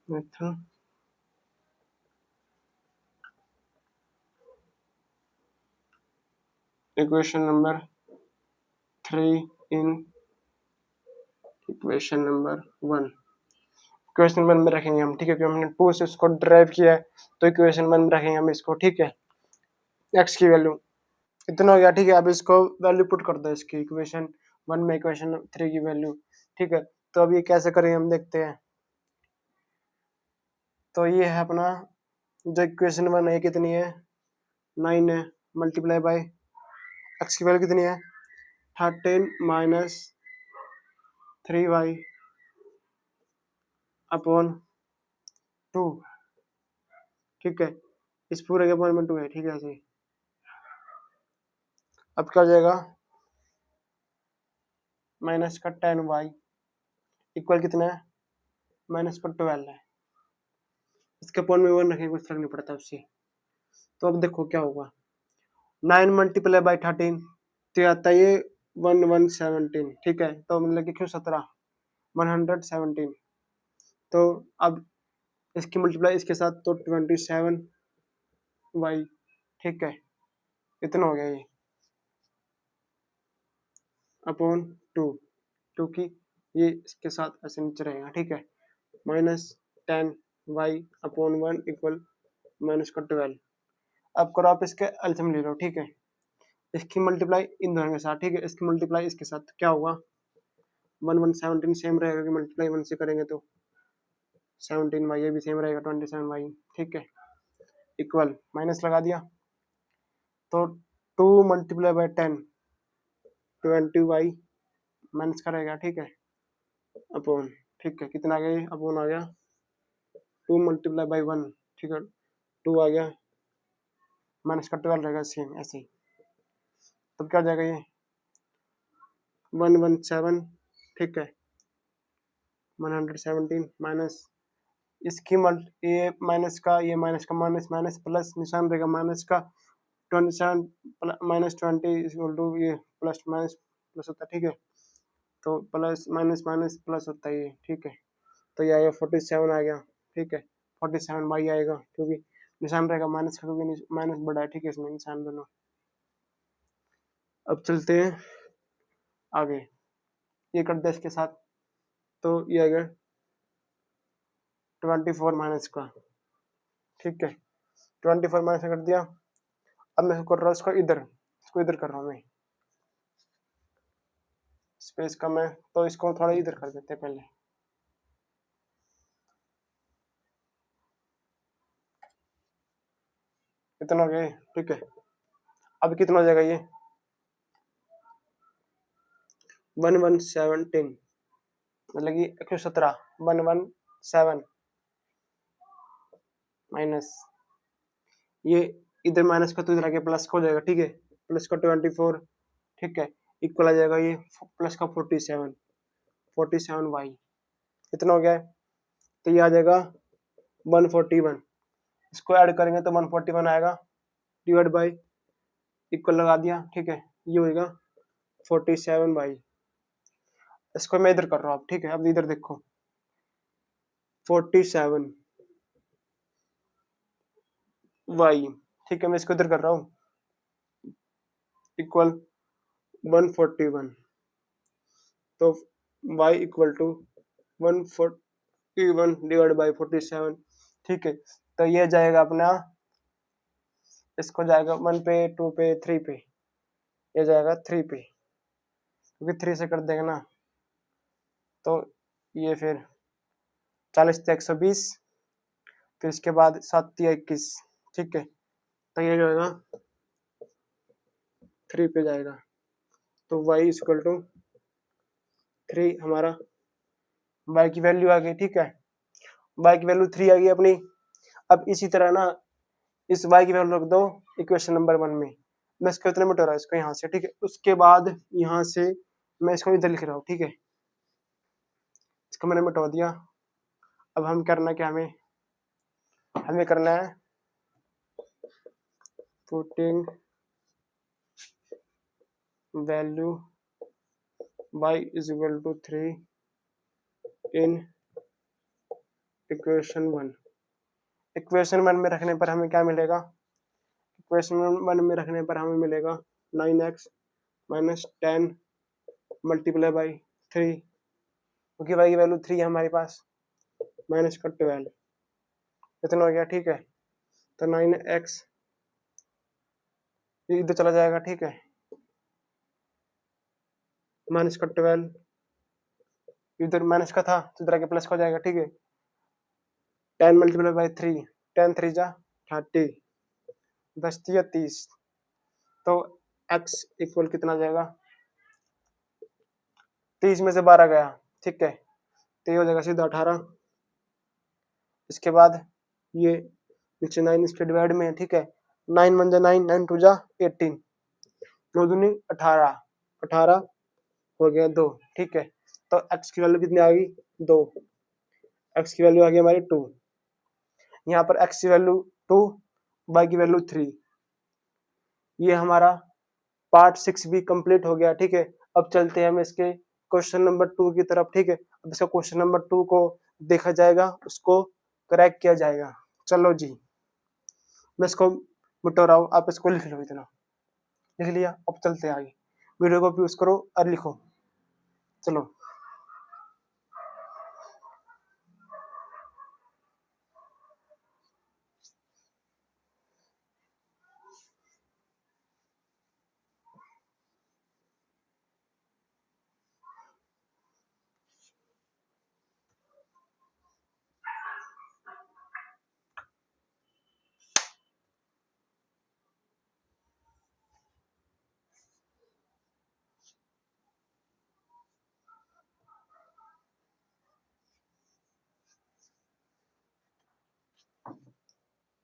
method equation number 3 in equation number 1। Equation 1 में रखेंगे हम, ठीक है, क्योंकि हमने 2 से उसको ड्राइव किया है, तो इक्वेशन 1 में रखेंगे हम इसको, ठीक है, x की वैल्यू इतना हो गया, ठीक है। अब इसको वैल्यू पुट कर दो इसकी, इक्वेशन 1 में इक्वेशन 3 की वैल्यू, ठीक है। तो अब ये कैसे करेंगे हम देखते हैं। तो ये है अपना जो इक्वेशन 1 है कितनी है, 9 है, मल्टीप्लाई बाय x की वैल्यू कितनी है, 13 माइनस 3y अपॉन 2, ठीक है, इस पूरे के अपॉन में 2 है, ठीक है जी। अब क्या हो जाएगा, माइनस का 10y इक्वल कितना है, माइनस का 12 है, इसके अपॉन में 1 रखेंगे, कुछ फर्क नहीं पड़ता उससे। तो अब देखो क्या होगा, 9 मल्टीप्लाई बाई 13 तो आता है ये 1117, ठीक है, तो मतलब कि क्यों 17 117, तो अब इसकी मल्टीप्लाई इसके साथ तो 27y, ठीक है, इतना हो गया ये अपॉन 2, क्योंकि ये इसके साथ ऐसे नीचे रहेगा, ठीक है, minus 10y upon 1 equal minus का 12। अब करो आप इसके एलसीएम ले लो, ठीक है, इसकी मल्टीप्लाई इन दोनों के साथ, ठीक है, इसकी मल्टीप्लाई इसके साथ क्या होगा, 1117 सेम रहेगा कि मल्टीप्लाई 1 से करेंगे तो 17y, ये भी सेम रहेगा 27y, ठीक है, इक्वल माइनस लगा दिया, तो 2 मल्टीप्लाई बाई 10 20y माइनस का रहेगा, ठीक है, अपॉन, ठीक है, कितना आ गया, अपॉन आ गया 2 मल्टीप्लाई बाई 1, ठीक है, 2 आ गया, माइनस का 12 रहेगा सेम ऐसे ही। तो क्या हो जाएगा ये 117, ठीक है, 117 माइनस इसकी ये माइनस का माइनस माइनस प्लस निशान रहेगा माइनस का 27 माइनस 20 इक्वल टू ये प्लस माइनस प्लस होता है, ठीक है, तो प्लस माइनस माइनस प्लस होता है ये, ठीक है, तो ये आएगा 47 आ गया, ठीक है, 47y आएगा, क्योंकि निशान रहेगा माइनस का, क्योंकि माइनस बड़ा है, ठीक है, इसमें निशान दोनों। अब चलते हैं आगे, ये कर दिया इसके साथ, तो ये आ गया 24 माइनस का, ठीक है, 24 माइनस कर दिया। अब मैं कर रहा हूँ इसको इधर कर रहा हूँ मैं, स्पेस कम है तो इसको थोड़ा इधर कर देते हैं पहले, इतना हो गया, ठीक है। अब कितना हो जाएगा ये 1117, मतलब कि 117 117 माइनस ये इधर माइनस का तो इधर आगे प्लस का हो जाएगा, ठीक है, प्लस का 24, ठीक है, इक्वल आ जाएगा ये प्लस का 47y, कितना हो गया है, तो ये आ जाएगा 141, इसको ऐड करेंगे तो 141 आएगा, डिवाइड बाई इक्वल लगा दिया, ठीक है, ये होगा 47y, इसको मैं इधर कर रहा हूँ, ठीक है, अब इधर देखो 47y, ठीक है, मैं इसको इधर कर रहा हूँ, इक्वल 141, तो y equal to 141 divide by 47, ठीक है, तो ये जाएगा अपना, इसको जाएगा 1 पे 2 पे 3 पे, ये जाएगा 3 पे, क्योंकि 3 से कर देंगे ना, तो ये फिर 40 से 120, फिर इसके बाद 7 या 21, ठीक है, तो ये जो है 3 पे जाएगा, तो y इक्वल टू 3 हमारा y की वैल्यू आ गई, ठीक है, y की वैल्यू 3 आ गई अपनी। अब इसी तरह ना इस y की वैल्यू रख दो इक्वेशन नंबर 1 में, मैं इसको इतने मिटा रहा हूँ, इसको यहाँ से, ठीक है, उसके बाद यहाँ से मैं इसको इधर लिख रहा हूँ, ठीक है, इसको मैंने मिटा दिया। अब हम करना क्या, हमें करना है putting value y is equal to 3 in equation 1। Equation 1 में रखने पर हमें क्या मिलेगा, इक्वेशन 1 में रखने पर हमें मिलेगा 9x माइनस 10 मल्टीप्लाई बाई 3, क्योंकि y की वैल्यू 3 है हमारे पास, माइनस का 12 इतना हो गया, ठीक है। तो 9x इधर चला जाएगा, ठीक है, माइनस का 12 इधर माइनस का था तो इधर आके प्लस का हो जाएगा, ठीक है। 10 मल्टीप्लाई बाई 3, 10 3 जा 30, 10 3 30, तो x इक्वल कितना आ जाएगा, 30 में से 12 गया, ठीक है, तो ये हो जाएगा सीधा 18। इसके बाद ये नीचे 9 इसके डिवाइड में है, ठीक है, 9 1 जा 9, 9 2 जा 18, 9 दूनी 18, 18 हो गया 2, ठीक है। तो x की वैल्यू कितनी आ गई, 2, x की वैल्यू आ गई हमारी 2, यहाँ पर x की वैल्यू 2, y की वैल्यू 3। ये हमारा पार्ट 6 भी कंप्लीट हो गया, ठीक है। अब चलते हैं हम इसके क्वेश्चन नंबर 2 की तरफ, ठीक है। अब इसका क्वेश्चन नंबर 2 को देखा जाएगा, उसको करेक्ट किया जाएगा। चलो जी, मैं इसको मिटा रहा हूँ, आप इसको लिख लो, इतना लिख लिया। अब चलते हैं आगे, वीडियो को पॉज करो और लिखो, चलो।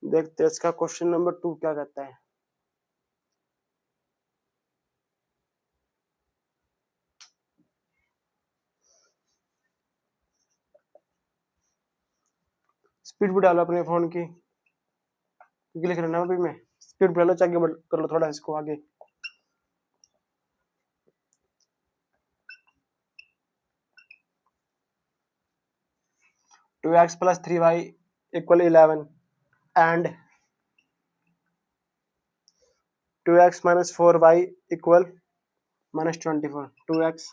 देखते हैं इसका क्वेश्चन नंबर 2 क्या कहता है। स्पीड भी डालो अपने फोन की, क्योंकि लिख रहा हूँ अभी मैं। स्पीड बढ़ा लो, आगे कर लो थोड़ा इसको आगे। Two x plus 3y equal 11 and 2x minus 4y equal minus 24। 2x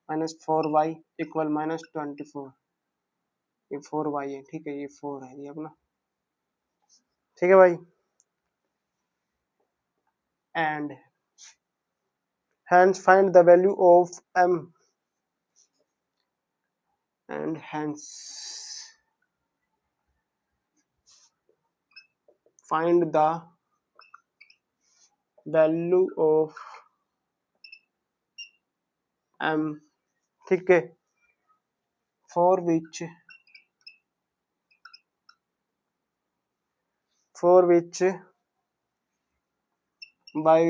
minus 4y equal minus 24। ये 4y है, ठीक है, ये 4 है ये अपना, ठीक है भाई। And hence find the value of m and hence find the value of m, ठीक है, for which y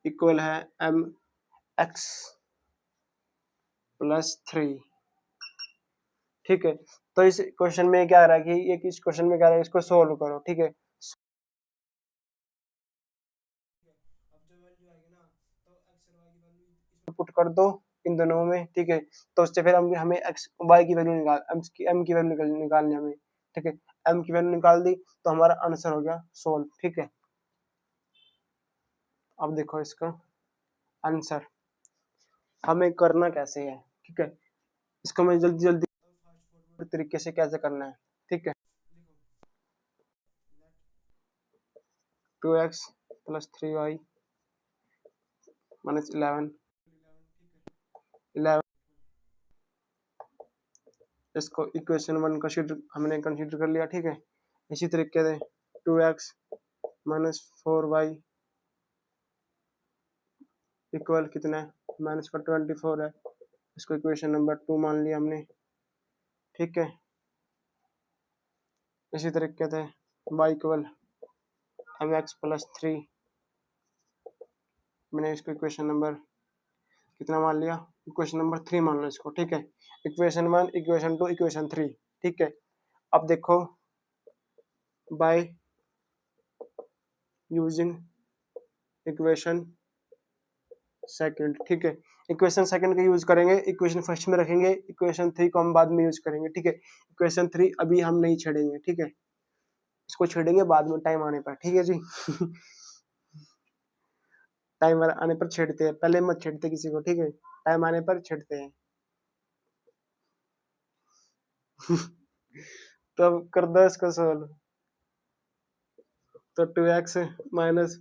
इक्वल है m x प्लस 3, ठीक है। तो इस क्वेश्चन में क्या आ रहा है कि ये किस क्वेश्चन में क्या आ रहा है, इसको सोल्व करो, ठीक है। अब जो वैल्यू आएगी ना, तो x और y की वैल्यू इसमें पुट कर दो इन दोनों में, ठीक है। तो उससे फिर हम हमें x y की वैल्यू निकाल m की वैल्यू निकालनी हमें, ठीक है। m की वैल्यू निकाल दी तो हमारा आंसर हो गया सोल्व, ठीक है। अब देखो इसका आंसर हमें करना कैसे है, ठीक है। इसको मैं जल्दी जल्दी तरीके से कैसे करना है, ठीक है। 2x प्लस 3y माइनस 11 इसको इक्वेशन 1 हमने कंसीडर कर लिया, ठीक है। इसी तरीके से 2x माइनस 4y इक्वल कितना है, माइनस का 24 है, इसको इक्वेशन नंबर 2 मान लिया हमने, ठीक है। इसी तरीके से y इक्वल mx प्लस 3, मैंने इसको इक्वेशन नंबर कितना मान लिया, इक्वेशन नंबर 3 मान लो इसको, ठीक है। इक्वेशन 1 इक्वेशन 2 इक्वेशन 3, ठीक है। अब देखो बाय यूजिंग इक्वेशन सेकंड, ठीक है। इक्वेशन सेकंड का यूज करेंगे, इक्वेशन फर्स्ट में रखेंगे, इक्वेशन 3 को हम बाद में यूज करेंगे, ठीक है। इक्वेशन 3 अभी हम नहीं छेड़ेंगे, ठीक है, इसको छेड़ेंगे बाद में टाइम आने पर, ठीक है जी। टाइम आने पर छेड़ते हैं, पहले मत छेड़ते किसी को, ठीक है, टाइम आने पर छेड़ते हैं। तो अब कर दो इसको सोल्व। तो 2x माइनस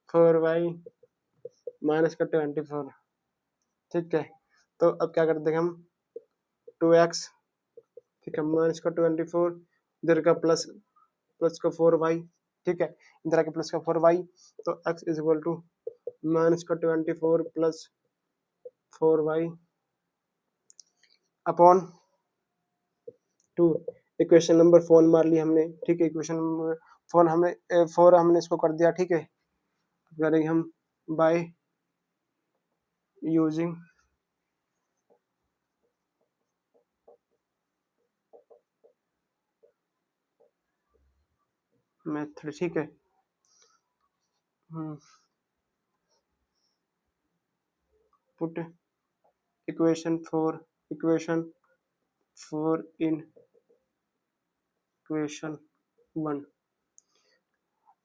4y माइनस का 24, ठीक है। तो अब क्या करते हैं हम, 2x, ठीक है, माइनस का 24, इधर का प्लस, प्लस का 4y, ठीक है, इधर के प्लस का 4y। तो x is equal to minus का 24 plus 4y upon 2। Equation number 4 मार ली हमने, ठीक है। इक्वेशन नंबर 4 हमने 4 हमने इसको कर दिया, ठीक है। करेंगे हम बाय यूजिंग मेथड, ठीक है। पुट इक्वेशन 4 इन इक्वेशन 1।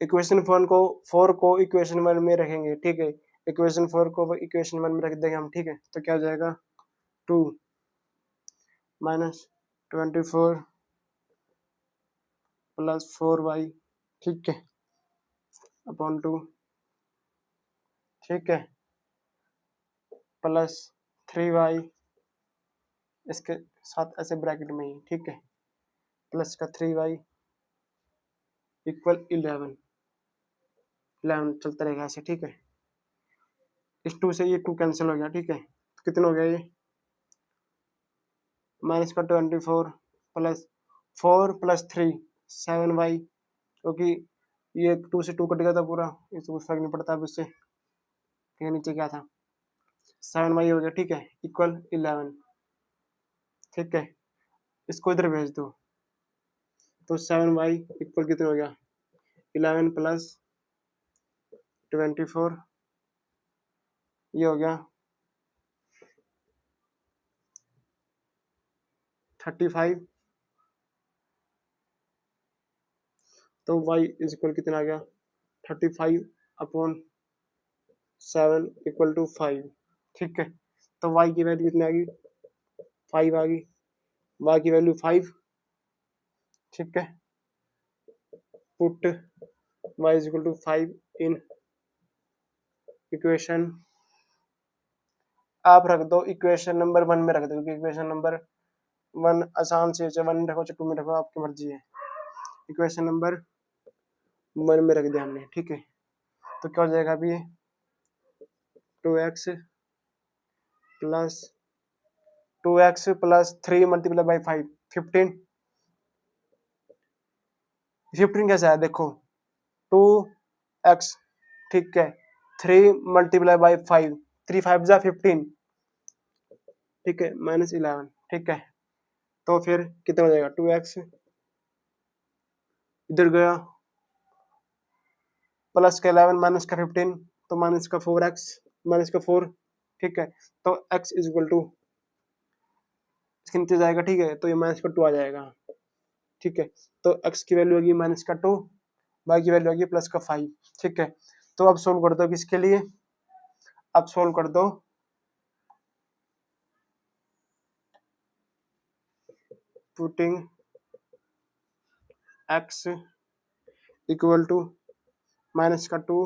इक्वेशन 4 को इक्वेशन 1 में रखेंगे, ठीक है। इक्वेशन 4 को इक्वेशन 1 में रख देंगे हम, ठीक है। तो क्या हो जाएगा, 2 माइनस 24 प्लस 4y, ठीक है, अपॉन 2, ठीक है, प्लस 3y इसके साथ ऐसे ब्रैकेट में ही, ठीक है, प्लस का 3y इक्वल 11 चलता रहेगा ऐसे, ठीक है। इस 2 से ये 2 कैंसिल हो गया, ठीक है। तो कितना हो गया ये, माइनस का 24 प्लस 4 प्लस 3 7y, क्योंकि ये 2 से 2 कट गया था पूरा, इससे कुछ फर्क नहीं पड़ता। अब इससे कहीं नीचे क्या था, 7y हो गया, ठीक है, इक्वल 11, ठीक है। इसको इधर भेज दो, तो 7y इक्वल कितना हो गया, 11 प्लस 24, ये हो गया 35। तो y इज इक्वल कितना आ गया, 35 अपॉन 7 इक्वल टू 5, ठीक है। तो y की वैल्यू कितनी आ गई, 5 आ गई, y की वैल्यू 5, ठीक है। Put y is equal to 5 in equation, आप रख दो इक्वेशन नंबर 1 में रख दो, क्योंकि इक्वेशन नंबर 1 आसान से, चाहे 1 में रखो चाहे 2 में रखो, आपकी मर्जी है। इक्वेशन नंबर 1 में रख दिया हमने, ठीक है। तो क्या हो जाएगा अभी, 2x प्लस 3 मल्टीप्लाई बाई 5, 15। 15 कैसे आया देखो, 2x, ठीक है, 3 मल्टीप्लाई बाई 5, 3 5 जा 15, ठीक है, माइनस 11, ठीक है। तो फिर कितना हो जाएगा, 2x इधर गया, प्लस का 11 माइनस का 15, तो माइनस का 4x माइनस का 4, ठीक है। तो x इज इक्वल टू, इसके नीचे जाएगा, ठीक है, तो ये माइनस का 2 आ जाएगा, ठीक है। तो x की वैल्यू होगी माइनस का 2, y की वैल्यू होगी प्लस का 5, ठीक है। तो अब सोल्व कर दो किसके लिए, अब सोल्व कर दो putting x equal to minus का 2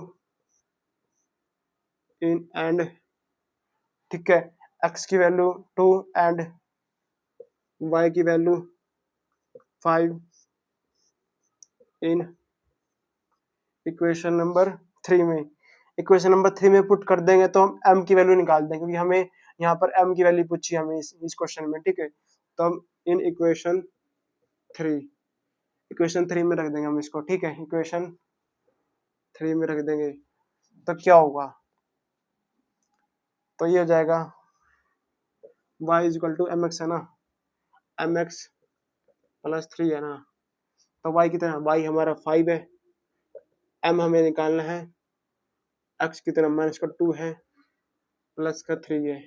इन एंड, ठीक है, x की वैल्यू 2 एंड y की वैल्यू 5 इन इक्वेशन नंबर 3 में। इक्वेशन नंबर 3 में पुट कर देंगे तो हम m की वैल्यू निकाल देंगे, क्योंकि हमें यहाँ पर m की वैल्यू पूछी हमें इस क्वेश्चन में, ठीक है। तो हम इन इक्वेशन 3 में रख देंगे हम इसको, ठीक है, इक्वेशन 3 में रख देंगे। तो क्या होगा, तो ये हो जाएगा y is equal to mx है ना, mx प्लस 3 है ना। तो y कितना है, y हमारा 5 है, m हमें निकालना है, x कितना माइनस का 2 है, प्लस का 3 है,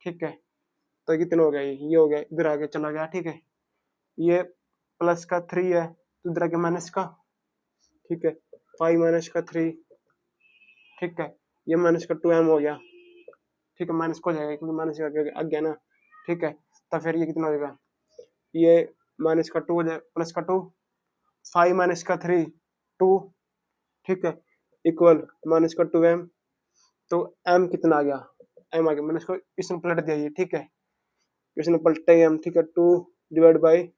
ठीक है। तो कितना हो गया, ये हो गया, इधर आगे चला गया, ठीक है। ये प्लस का 3 है, तो इधर आगे माइनस का, ठीक है, 5 माइनस का 3, ठीक है। ये माइनस का 2m हो गया, ठीक है, माइनस को हो जाएगा क्योंकि माइनस आ गया ना, ठीक है। तो फिर ये कितना हो जाएगा, ये माइनस का 2 हो जाएगा, प्लस का 2, 5 माइनस का 3 2, ठीक है, इक्वल माइनस का 2m। तो m कितना आ गया, m आ गया, मैंने इसको इसमें पलट दिया ये, ठीक है, इसमें पलटे m, ठीक है, 2 डिवाइड बाई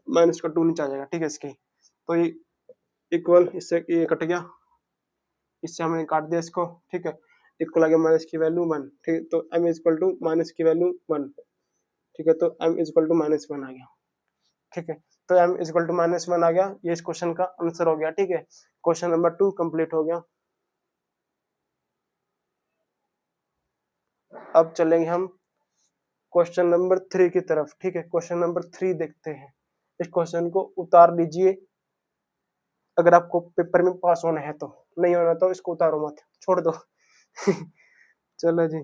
माइनस का 2 नीचे आ जाएगा, ठीक है इसके। तो ये इक्वल, इससे ये कट गया, इससे हमने काट दिया इसको, ठीक है, इक्वल आ गया माइनस की वैल्यू 1, ठीक है, तो m is equal to minus की वैल्यू 1, ठीक है, तो m is equal to minus 1 आ गया, ठीक है, तो m is equal to minus 1 आ गया, ये इस क्वेश्चन का आंसर हो गया, ठीक है, क्वेश्चन नंबर 2 कंप्लीट हो गया। अब चलेंगे हम क्वेश्चन नंबर 3 की तरफ, ठीक है, क्वेश्चन नंबर 3 देखते हैं। इस क्वेश्चन को उतार लीजिए अगर आपको पेपर में पास होना है, तो नहीं होना तो इसको उतारो मत, छोड़ दो। चलो जी।